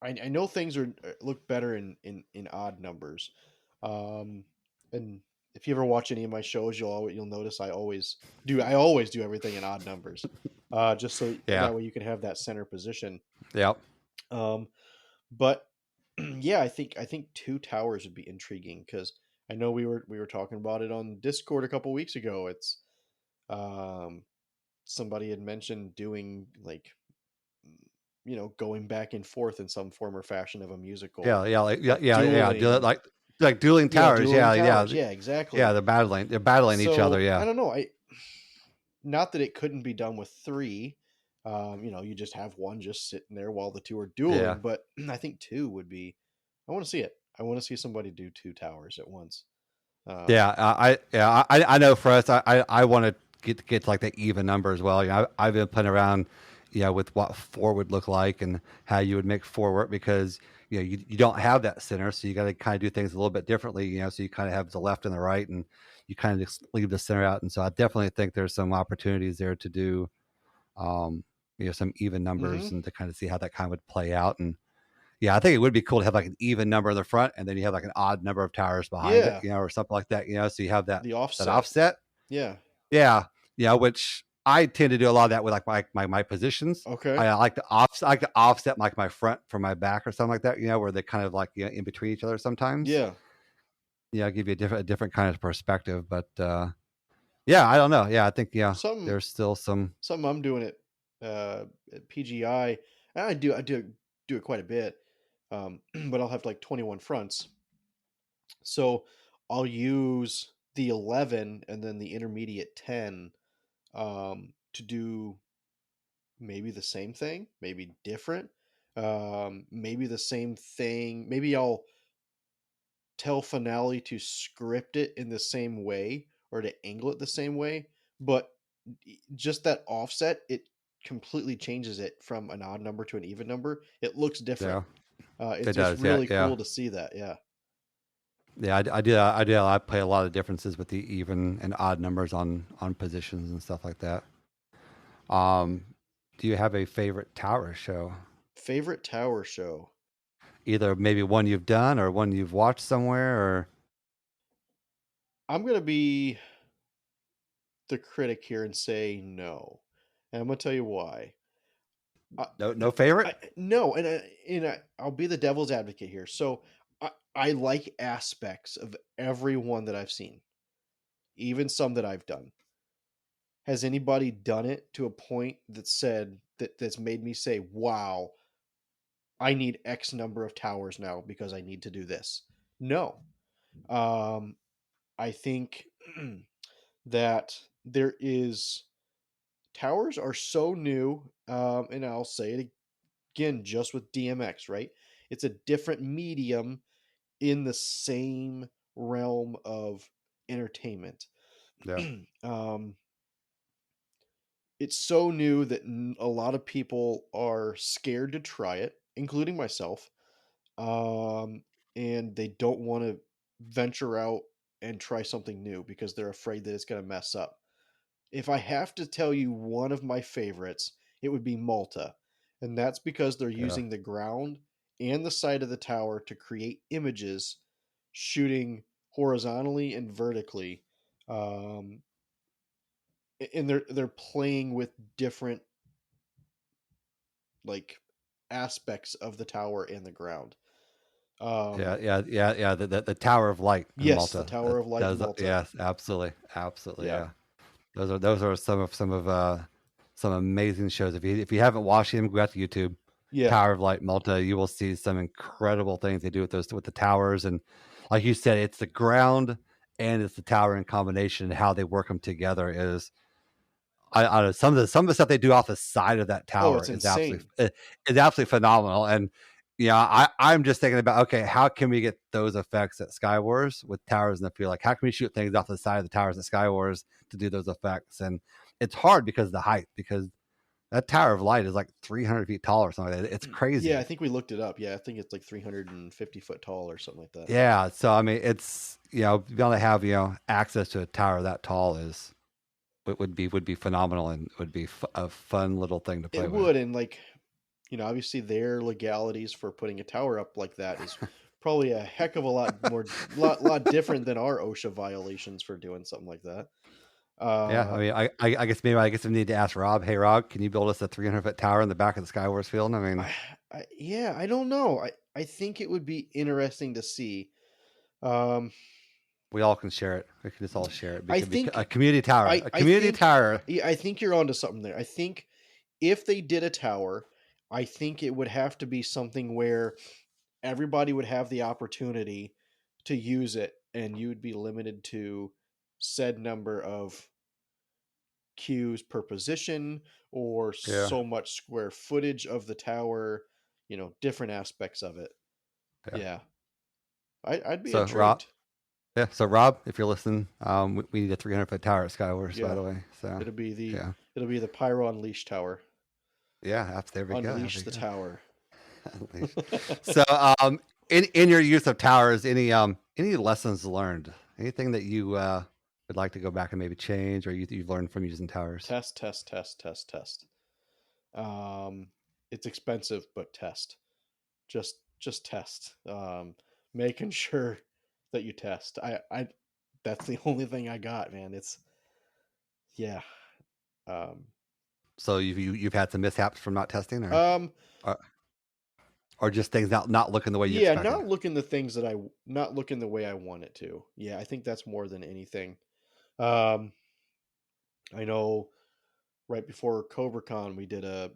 I know things look better in odd numbers, um, and if you ever watch any of my shows, you'll notice I always do everything in odd numbers, just so Yeah. that way you can have that center position. Yep. Um, but yeah, I think 2 towers would be intriguing, because I know we were talking about it on Discord a couple weeks ago. It's um, somebody had mentioned doing like going back and forth in some form or fashion of a musical, Yeah, yeah, like yeah. dueling. Like dueling Yeah, towers. dueling Yeah, towers. yeah, Yeah, yeah. exactly. They're battling each other. So I Yeah, don't know. I Not that it couldn't be done with 3. You just have one just sitting there while the 2 are yeah, dueling. But I think 2 would be. I want to see it. I want to see somebody do 2 towers at once. Um, yeah. I know for us, I want to get to like the even number as well. I've been playing around, with what 4 would look like and how you would make 4 work, because you don't have that center, so you got to kind of do things a little bit differently. So you kind of have the left and the right, and you kind of just leave the center out. And so I definitely think there's some opportunities there to do um, some even numbers, mhm. and to kind of see how that kind of would play out. And yeah, I think it would be cool to have like an even number in the front, and then you have like an odd number of towers behind it, Yeah, or something like that. So you have that the that offset. offset. Yeah. Yeah, which I tend to do a lot of that with like my positions. Okay. I like to offset like my front from my back or something like that. Where they kind of like in between each other sometimes. Yeah. Give you a different kind of perspective. But yeah, I don't know. Yeah, I think Some there's still some. Something I'm doing at PGI, and I do it quite a bit. But I'll have like 21 fronts. So I'll use the 11 and then the intermediate 10 to do maybe the same thing, maybe different, maybe the same thing. Maybe I'll tell Finale to script it in the same way or to angle it the same way, but just that offset, it completely changes it from an odd number to an even number. It looks Yeah. different. It's It just does, yeah, really yeah. cool to see that. Yeah. Yeah, I play a lot of differences with the even and odd numbers on positions and stuff like that. Um, do you have a favorite tower show? Favorite tower show? Either maybe one you've done or one you've watched somewhere, or I'm gonna be the critic here and say no, and I'm gonna tell you why. I, no favorite? no, I'll be the devil's advocate here. So I like aspects of every one that I've seen, even some that I've done. Has anybody done it to a point that said that's made me say, "Wow, I need X number of towers now because I need to do this"? No. Um, I think that there is towers are so new, and I'll say it again, just with DMX, right? It's a different medium in the same realm of entertainment. Yeah, um, it's so new that a lot of people are scared to try it, including myself. Um, and they don't want to venture out and try something new because they're afraid that it's going to mess up. If I have to tell you one of my favorites, it would be Malta. And that's because they're yeah, using the ground and the side of the tower to create images, shooting horizontally and vertically. Um, and they're playing with different like aspects of the tower and the ground. yeah, Um, yeah. The Tower of Light in yes, the Malta. Tower of Light in Does Malta. yes, absolutely, Yeah. yeah. Those are some amazing shows. If you haven't watched them, go out to YouTube. Yeah. Tower of Light Malta. You will see some incredible things they do with the towers, and like you said, it's the ground and it's the tower in combination. How they work them together is I don't know, some of the stuff they do off the side of that Oh, tower it's insane. is absolutely phenomenal. And yeah, I'm just thinking about, okay, how can we get those effects at Skywars with towers in the field? Like, how can we shoot things off the side of the towers at Skywars to do those effects? And it's hard because of the height, because that Tower of Light is like 300 feet tall or something like that. It's Yeah, I crazy. think we looked it up. Yeah, I think it's like 350-foot tall or something like that. Yeah. So I mean, it's, to be able to have access to a tower that tall is would be phenomenal, and would be a fun little thing to play It with. would, and like, obviously their legalities for putting a tower up like that is probably a heck of a lot different than our OSHA violations for doing something like that. Yeah, I Uh, mean, I guess we need to ask Rob. Hey, Rob, can you build us a 300-foot tower in the back of the Skywars field? I mean, I, yeah, I don't know. I think it would be interesting to see. Um, we all can share it. We can just all share it. I It could be think a community tower. A I community think tower. yeah, I think you're onto something there. I think if they did a tower, I think it would have to be something where everybody would have the opportunity to use it, and you would be limited to said number of cues per position or Yeah, so much square footage of the tower, different aspects of it. yeah. Yeah. I'd be So Rob, intrigued. yeah. So Rob, if you're listening, we need a 300-foot tower at Skywars, by Yeah. the way. So It'll be the yeah, it'll be the Pyro Unleash tower. there we go. There Unleash we the go. tower. Unleash. So, in your use of towers, any lessons learned? Anything that you would like to go back and maybe change, or you've learned from using towers? Test, test, test, test, test. Um, it's expensive, but test. Just test. Making sure that you test. I that's the only thing I got, man. It's yeah. Um, So you've had some mishaps from not testing, um, or, or just things not looking the way you yeah, expected. not looking the way I want it to. Yeah, I think that's more than anything. Um, I know right before CobraCon we did a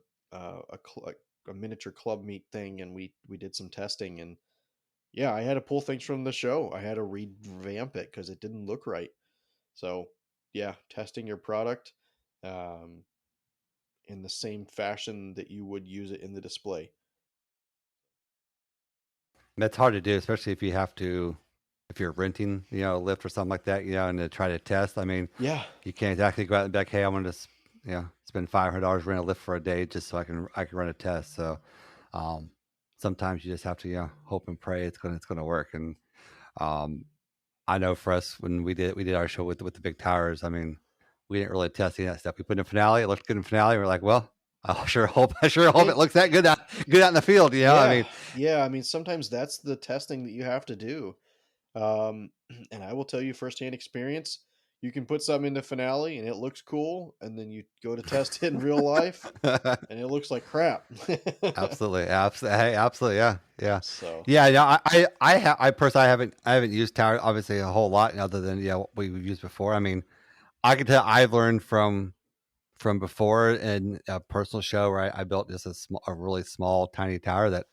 miniature club meet thing, and we did some testing, and yeah, I had to pull things from the show. I had to revamp it because it didn't look right. So yeah, testing your product um, in the same fashion that you would use it in the display. That's hard to do, especially if you're renting, a lift or something like that, and to try to test. I mean, Yeah, you can't exactly go out and be like, hey, I'm going to, spend $500 rent a lift for a day just so I can run a test. So, um, sometimes you just have to hope and pray it's gonna work. And um, I know for us when we did our show with the big towers, I mean, we didn't really test any of that stuff. We put in a finale, it looked good in finale. We're like, well, I sure hope it looks that good out in the field. I Yeah, mean, yeah. I mean, sometimes that's the testing that you have to do. Um, and I will tell you firsthand experience. You can put something in the finale and it looks cool, and then you go to test it in real life, and it looks like crap. absolutely, absolutely, yeah. So No, I personally I haven't used tower obviously a whole lot other than what we've used before. I mean, I can tell I've learned from before in a personal show where I built just a really small, tiny tower that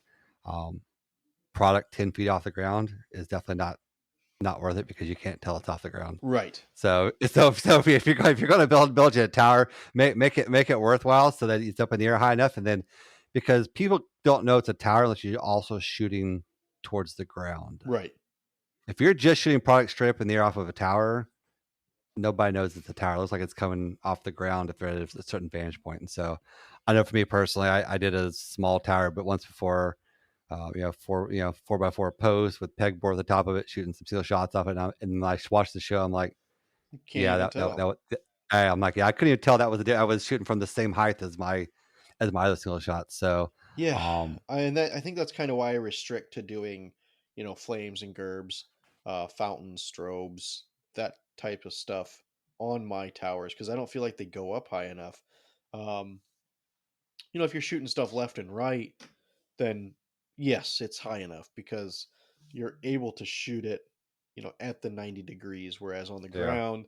um, product 10 feet off the ground is definitely not worth it because you can't tell it's off the ground. right. So if you're going to build you a tower, make it worthwhile so that it's up in the air high enough, and then because people don't know it's a tower unless you're also shooting towards the ground. Right. If you're just shooting product straight up in the air off of a tower, nobody knows it's a tower. It looks like it's coming off the ground if they're at a certain vantage point. And so I know for me personally, I did a small tower, but once before, 4x4 post with pegboard at the top of it, shooting some seal shots off it. And I watched the show. I'm like, You can't yeah, even tell. I'm like, yeah, I couldn't even tell that was I was shooting from the same height as my other seal shots. So, Yeah, um, I think that's kind of why I restrict to doing, flames and gerbs, fountains, strobes, that type of stuff on my towers because I don't feel like they go up high enough. Um, if you're shooting stuff left and right, then yes, it's high enough because you're able to shoot it, at the 90 degrees. Whereas on the yeah, ground,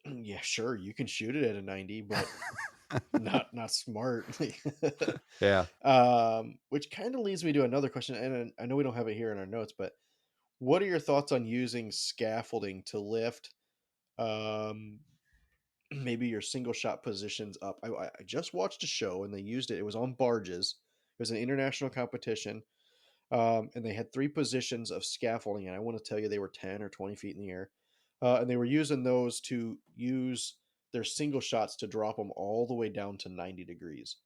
yeah, sure, you can shoot it at a 90, but not smart. yeah. Which kind of leads me to another question, and I know we don't have it here in our notes, but what are your thoughts on using scaffolding to lift um, maybe your single shot positions up? I just watched a show and they used it. It was on barges. It was an international competition, and they had three positions of scaffolding, and I want to tell you they were 10 or 20 feet in the air, and they were using those to use their single shots to drop them all the way down to 90 degrees.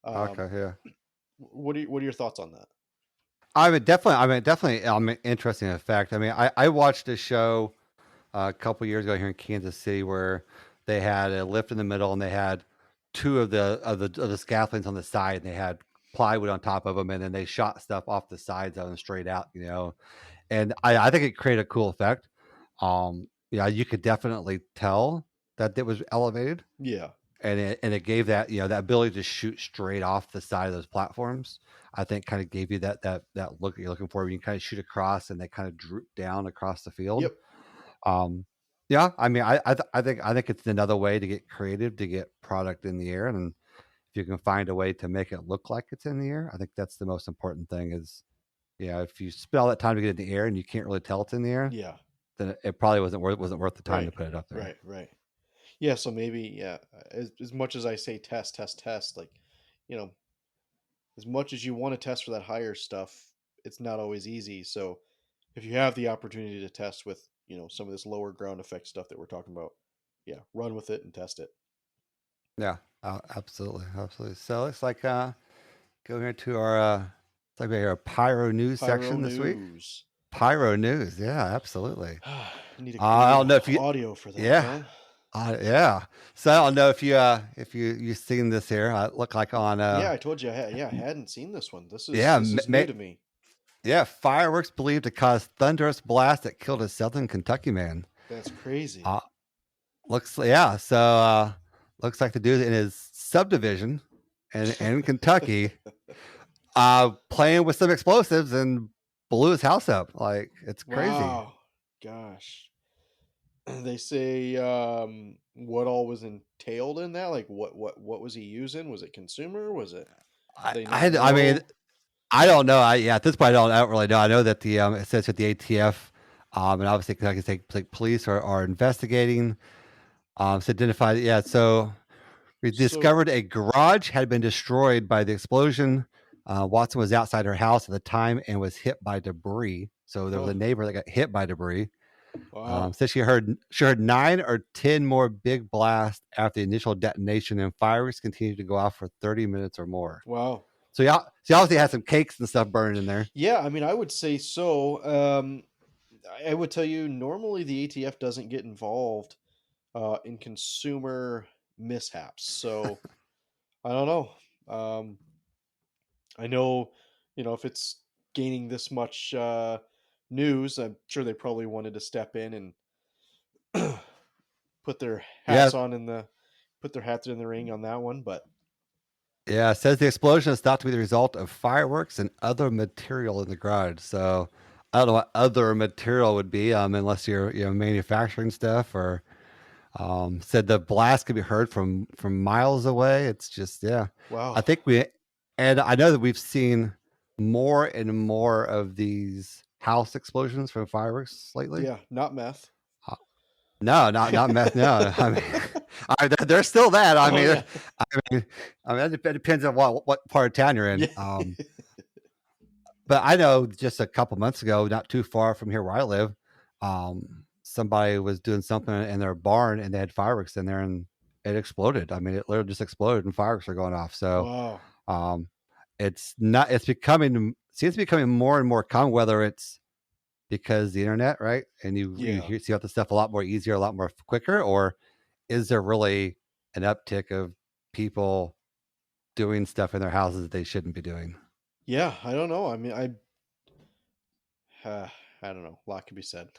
Okay, Um, yeah. what are your thoughts on that? Definitely, interesting effect. I mean, I watched a show a couple years ago here in Kansas City where they had a lift in the middle and they had two of the scaffoldings on the side, and they had plywood on top of them, and then they shot stuff off the sides of them straight out, and I think it created a cool effect. Yeah, you could definitely tell that it was elevated, Yeah. and it gave that that ability to shoot straight off the side of those platforms. I think kind of gave you that look that you're looking for when you kind of shoot across and they kind of droop down across the field. Yep. um yeah, I mean, I think it's another way to get creative to get product in the air, and if you can find a way to make it look like it's in the air, I think that's the most important thing. Is if you spend all that time to get it in the air and you can't really tell it's in the air, Yeah. then it probably wasn't worth the time Right. to put it up there. Right. Right. Yeah. So maybe, yeah, as much as I say test, test, test, like, you know, as much as you want to test for that higher stuff, it's not always easy. So if you have the opportunity to test with, some of this lower ground effect stuff that we're talking about, yeah, run with it and test it. Yeah, absolutely, absolutely. So it's like go here to our it's like we have our Pyro news Pyro section this week. news. Pyro news, yeah, absolutely. I need I don't know if you, audio for that, yeah, huh? yeah. So I don't know if you've seen this here. It looked like on Yeah, I told you. I hadn't seen this one. This is yeah, this is new to me. yeah, fireworks believed to cause thunderous blast that killed a southern Kentucky man. That's crazy. Looks looks like the dude in his subdivision in Kentucky playing with some explosives and blew his house up. Like, it's crazy. Wow, gosh. They say what all was entailed in that? Like what was he using? Was it consumer? Was it? I mean, I don't know. At this point, I don't really know. I know that the it says that the ATF and obviously Kentucky State Police are investigating. To identify, yeah. So we discovered a garage had been destroyed by the explosion. Watson was outside her house at the time and was hit by debris. So there was a neighbor that got hit by debris. Wow. Said she heard 9 or 10 more big blasts after the initial detonation, and fireworks continued to go off for 30 minutes or more. Wow. So you obviously had some cakes and stuff burned in there. Yeah, I mean, I would say so. I would tell you, normally the ATF doesn't get involved in consumer mishaps. So I don't know. I know, if it's gaining this much news, I'm sure they probably wanted to step in and put their Yeah, hats put their hats in the ring on that one. But yeah. It says the explosion is thought to be the result of fireworks and other material in the garage. So I don't know what other material would be, unless you're manufacturing stuff or. Said the blast could be heard from miles away. It's just I wow, think and I know that we've seen more and more of these house explosions from fireworks lately. yeah, not meth. Uh, no, not meth. No, I mean, there's still that. Oh yeah, It depends on what part of town you're in. yeah, But I know just a couple months ago, not too far from here where I live, somebody was doing something in their barn and they had fireworks in there and it exploded. I mean, it literally just exploded and fireworks are going off. So wow, um, it's seems to be becoming more and more common, whether it's because the internet, right? And you yeah. see about this stuff a lot more easier, a lot more quicker, or is there really an uptick of people doing stuff in their houses that they shouldn't be doing? Yeah, I don't know. I mean, uh, I don't know. A lot can be said.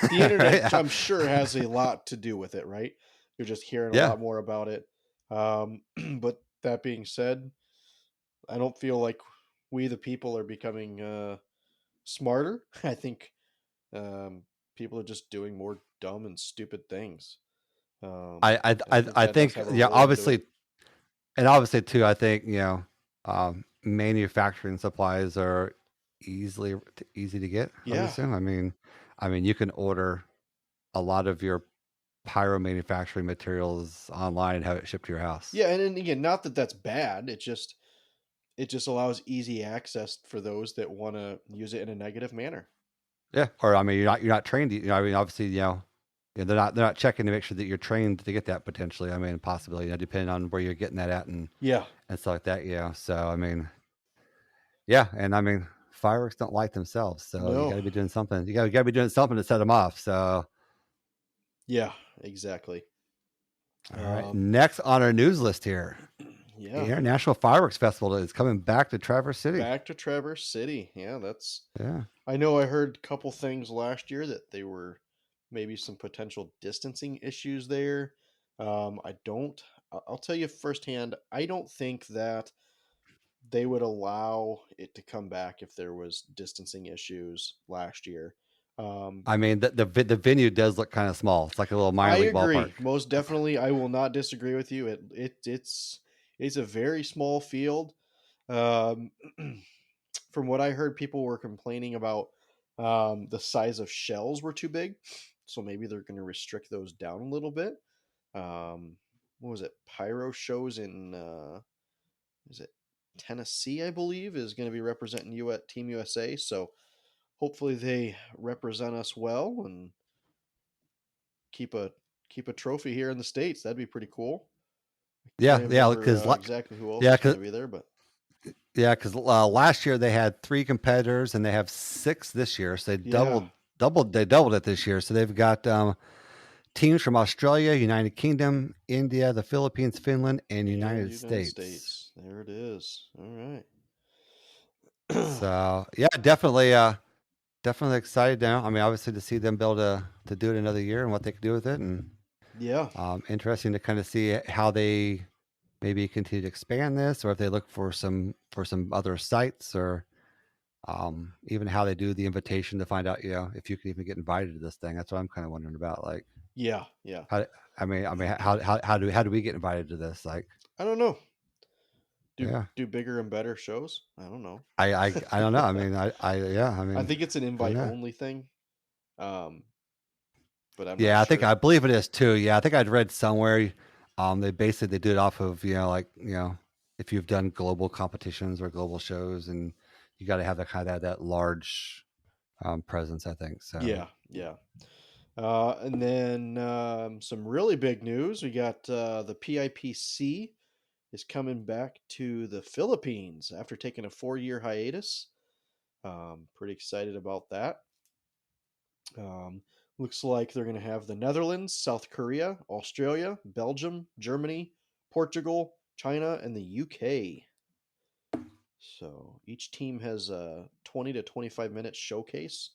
The internet, Right? I'm sure, has a lot to do with it, right? You're just hearing a Yeah. lot more about it. But that being said, I don't feel like we, the people, are becoming smarter. I think people are just doing more dumb and stupid things. I think I that does think have a role into it. obviously too. I think manufacturing supplies are easy to get. I would Yeah, assume. I mean you can order a lot of your pyro manufacturing materials online and have it shipped to your house. yeah, and then again, not that that's bad. It just allows easy access for those that want to use it in a negative manner. Yeah, or I mean you're not trained. I mean obviously they're not checking to make sure that you're trained to get that potentially. I mean possibly depending on where you're getting that at Yeah, and stuff like that. So I mean. Yeah, and I mean, fireworks don't light themselves, so you got no, to be doing something. You got to be doing something to set them off. So, yeah, exactly. all right, Um, next on our news list here, the yeah, International Fireworks Festival is coming back to Traverse City. back to Traverse City. Yeah, that's. Yeah, I know I heard a couple things last year that they were maybe some potential distancing issues there. I don't. I'll tell you firsthand. I don't think that they would allow it to come back if there was distancing issues last year. Um, I mean the venue does look kind of small. It's like a little minor I league ballpark. agree. Most definitely, I will not disagree with you. It's a very small field. Um, from what I heard, people were complaining about the size of shells were too big, so maybe they're going to restrict those down a little bit. What was it? Pyro shows in is it Tennessee? I believe is going to be representing you at Team USA. So hopefully they represent us well and keep a keep a trophy here in the states. That'd be pretty cool. Can't remember Because exactly who else yeah, is going because to be there, but last year they had 3 competitors and they have 6 this year, so yeah, they doubled it this year. So they've got teams from Australia, United Kingdom, India, the Philippines, Finland, and and United United States. States. There it is. All right. So yeah, definitely excited now. I mean, obviously to see them be able to do it another year and what they can do with it, and Yeah, interesting to kind of see how they maybe continue to expand this, or if they look for some other sites, or even how they do the invitation to find out, if you can even get invited to this thing. That's what I'm kind of wondering about. Like, yeah, yeah. how how do we get invited to this? Like, I don't know. Do yeah, do bigger and better shows? I don't know. I don't know. I mean, I I mean, think it's an I don't invite know. only thing. Um, but I'm not Yeah, I sure. believe it is too. Yeah, I think I'd read somewhere. They do it off of if you've done global competitions or global shows, and you got to have that large presence. I think so. Yeah, yeah. And then some really big news. We got the PIPC. is coming back to the Philippines after taking a 4-year hiatus. Pretty excited about that. Looks like they're going to have the Netherlands, South Korea, Australia, Belgium, Germany, Portugal, China, and the UK. So each team has a 20 to 25 minute showcase.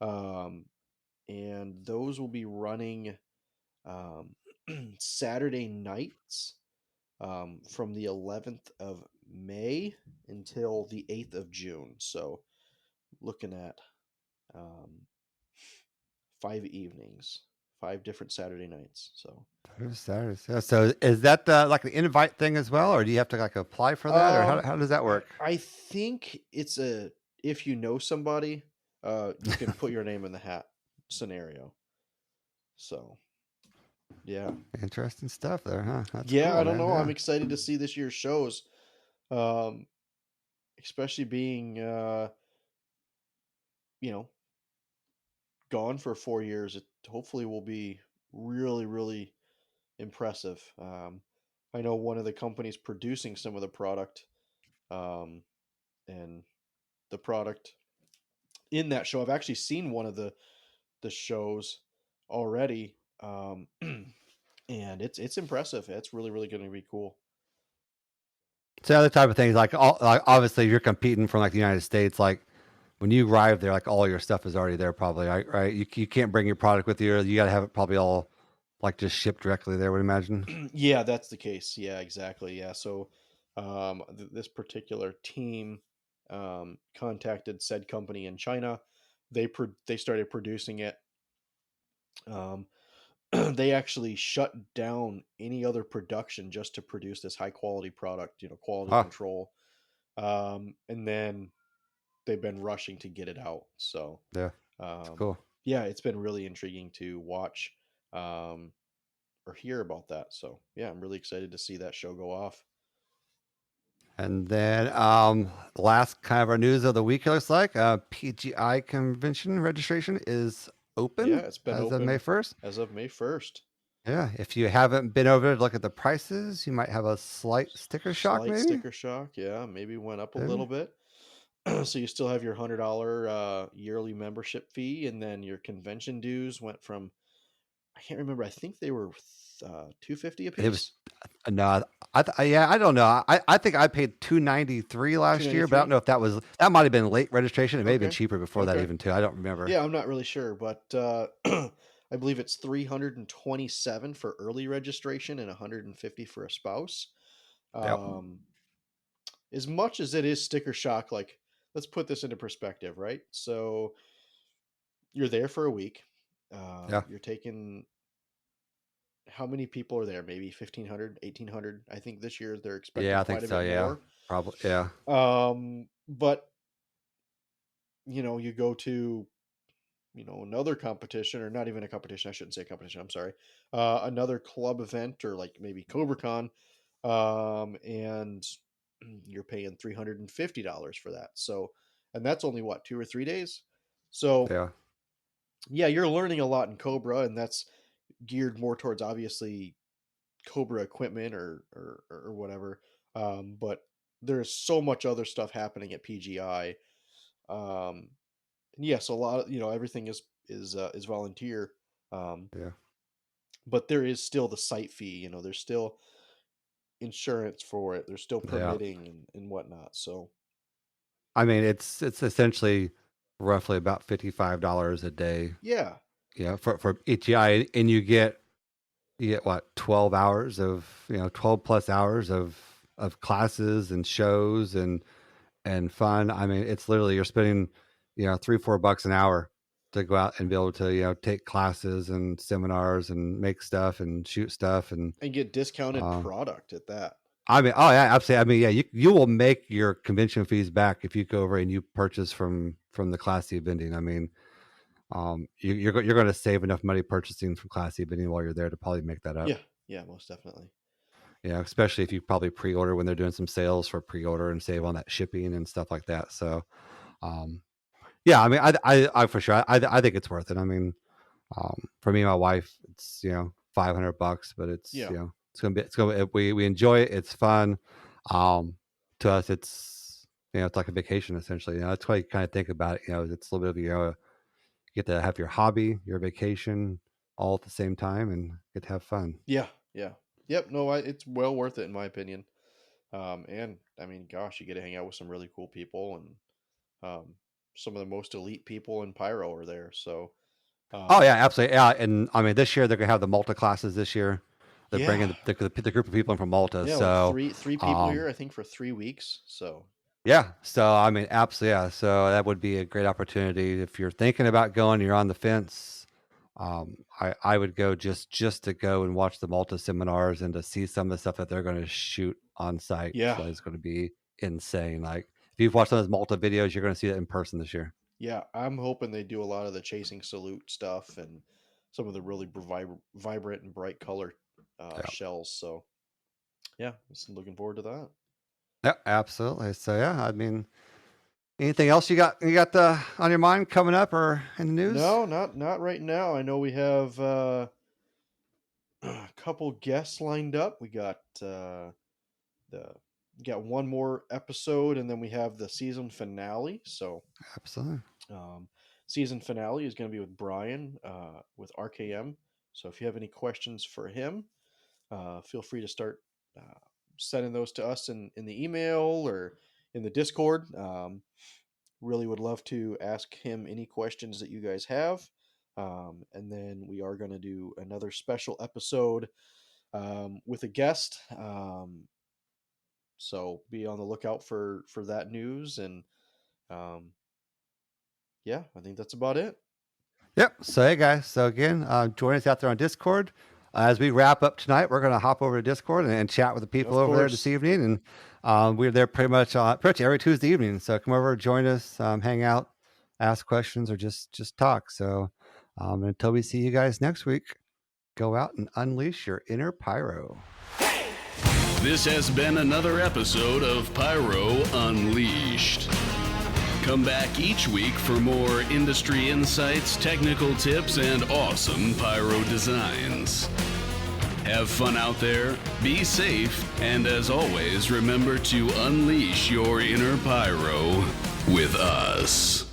And those will be running um, Saturday nights from the 11th of May until the 8th of June. So looking at 5 evenings, 5 different Saturday nights. So So is that like the invite thing as well, or do you have to like apply for that, or how does that work? I think it's a if you know somebody, you can put your name in the hat scenario. So yeah, Interesting stuff there, huh? That's yeah. cool, I don't man. know. Yeah. I'm excited to see this year's shows, um, especially being you know gone for 4 years. It hopefully will be really really impressive. I know one of the companies producing some of the product, and the product in that show. I've actually seen one of the shows already, and it's impressive. It's really really going to be cool. So the other type of things, like obviously you're competing from like the United States. Like when you arrive there, like all your stuff is already there, probably, right? You can't bring your product with you. You got to have it probably all like just shipped directly there, I would imagine. Yeah, that's the case. Yeah, exactly. Yeah, so this particular team contacted said company in China. They started producing it. Um, they actually shut down any other production just to produce this high quality product. Quality Ah, control. And then they've been rushing to get it out. So yeah, it's um, cool. yeah, it's been really intriguing to watch or hear about that. So yeah, I'm really excited to see that show go off. And then last kind of our news of the week, it looks like PGI convention registration is Yeah, open it's been as of May open 1st. as of May 1st. Yeah, if you haven't been over to look at the prices, you might have a slight sticker shock, Slight maybe. sticker shock. Yeah, maybe went up a Maybe. little bit. So you still have your $100 yearly membership fee, and then your convention dues went from, I can't remember. I think they were $250 a It was piece. no, yeah, I don't know. I think I paid $293 last year, but I don't 293. know if that might have been late registration. It may have been Okay. cheaper before that Okay. even too. I don't remember. Yeah, I'm not really sure, but I believe it's 327 for early registration and 150 for a spouse. Yep. Um, as much as it is sticker shock, like let's put this into perspective, right? So you're there for a week. Yeah. You're taking how many people are there? Maybe 1,500, 1,800. I think this year they're expecting Yeah, I think quite a so. bit Yeah. more. Probably. Yeah. But you go to another competition, or not even a competition. I shouldn't say competition. I'm sorry. Another club event, or like maybe CobraCon, and you're paying $350 for that. So, and that's only what, 2 or 3 days. So Yeah. yeah, you're learning a lot in Cobra, and that's geared more towards obviously Cobra equipment or whatever. But there's so much other stuff happening at PGI. And yes, a lot of everything is volunteer. Um, Yeah. but there is still the site fee. There's still insurance for it. There's still Yeah. permitting and whatnot. So I mean, it's essentially roughly about $55 a day. yeah, Yeah, for ETI, and you get what, 12 hours of 12 plus hours of classes and shows and fun. I mean, it's literally you're spending $3-4 an hour to go out and be able to take classes and seminars and make stuff and shoot stuff and get discounted um product at that. I mean, oh yeah, absolutely. I mean, yeah, you will make your convention fees back if you go over and you purchase from the Class C vending. I mean, you're going to save enough money purchasing from Class C vending while you're there to probably make that up. Yeah, yeah, most definitely. Yeah, especially if you probably pre-order when they're doing some sales for pre-order and save on that shipping and stuff like that. So, yeah, I mean, I for sure, I think it's worth it. I mean, for me and my wife, it's $500, but it's Yeah. We enjoy it. It's fun. To us, it's it's like a vacation essentially. That's why you kind of think about it. It's a little bit of you get to have your hobby, your vacation, all at the same time, and get to have fun. Yeah, yeah, yep. No, it's well worth it in my opinion. And I mean, gosh, you get to hang out with some really cool people, and some of the most elite people in Pyro are there. So, Oh yeah, absolutely. Yeah, and I mean this year they're gonna have the Malta classes this year. They're yeah, bringing the group of people in from Malta. yeah, like So three people here, I think, for 3 weeks. So, yeah, so I mean absolutely, yeah. So that would be a great opportunity if you're thinking about going. You're on the fence. I would go just to go and watch the Malta seminars and to see some of the stuff that they're going to shoot on site. yeah, So it's going to be insane. Like if you've watched some of those Malta videos, you're going to see it in person this year. yeah. I'm hoping they do a lot of the chasing salute stuff and some of the really vibrant and bright color Yeah. shells. So, yeah, just looking forward to that. Yeah, absolutely. So yeah, I mean, anything else you got on your mind coming up or in the news? No, not right now. I know we have a couple guests lined up. We got one more episode, and then we have the season finale. So, Absolutely. season finale is going to be with Brian with RKM. So, if you have any questions for him, feel free to start sending those to us in the email or in the Discord. Really would love to ask him any questions that you guys have. And then we are going to do another special episode with a guest. So be on the lookout for that news. And yeah, I think that's about it. Yep. So hey guys, so again, join us out there on Discord. As we wrap up tonight, we're going to hop over to Discord and chat with the people Of over there course. this evening. And we're there pretty much every Tuesday evening. So come over, join us, hang out, ask questions, or just talk. So until we see you guys next week, go out and unleash your inner pyro. This has been another episode of Pyro Unleashed. Come back each week for more industry insights, technical tips, and awesome pyro designs. Have fun out there, be safe, and as always, remember to unleash your inner pyro with us.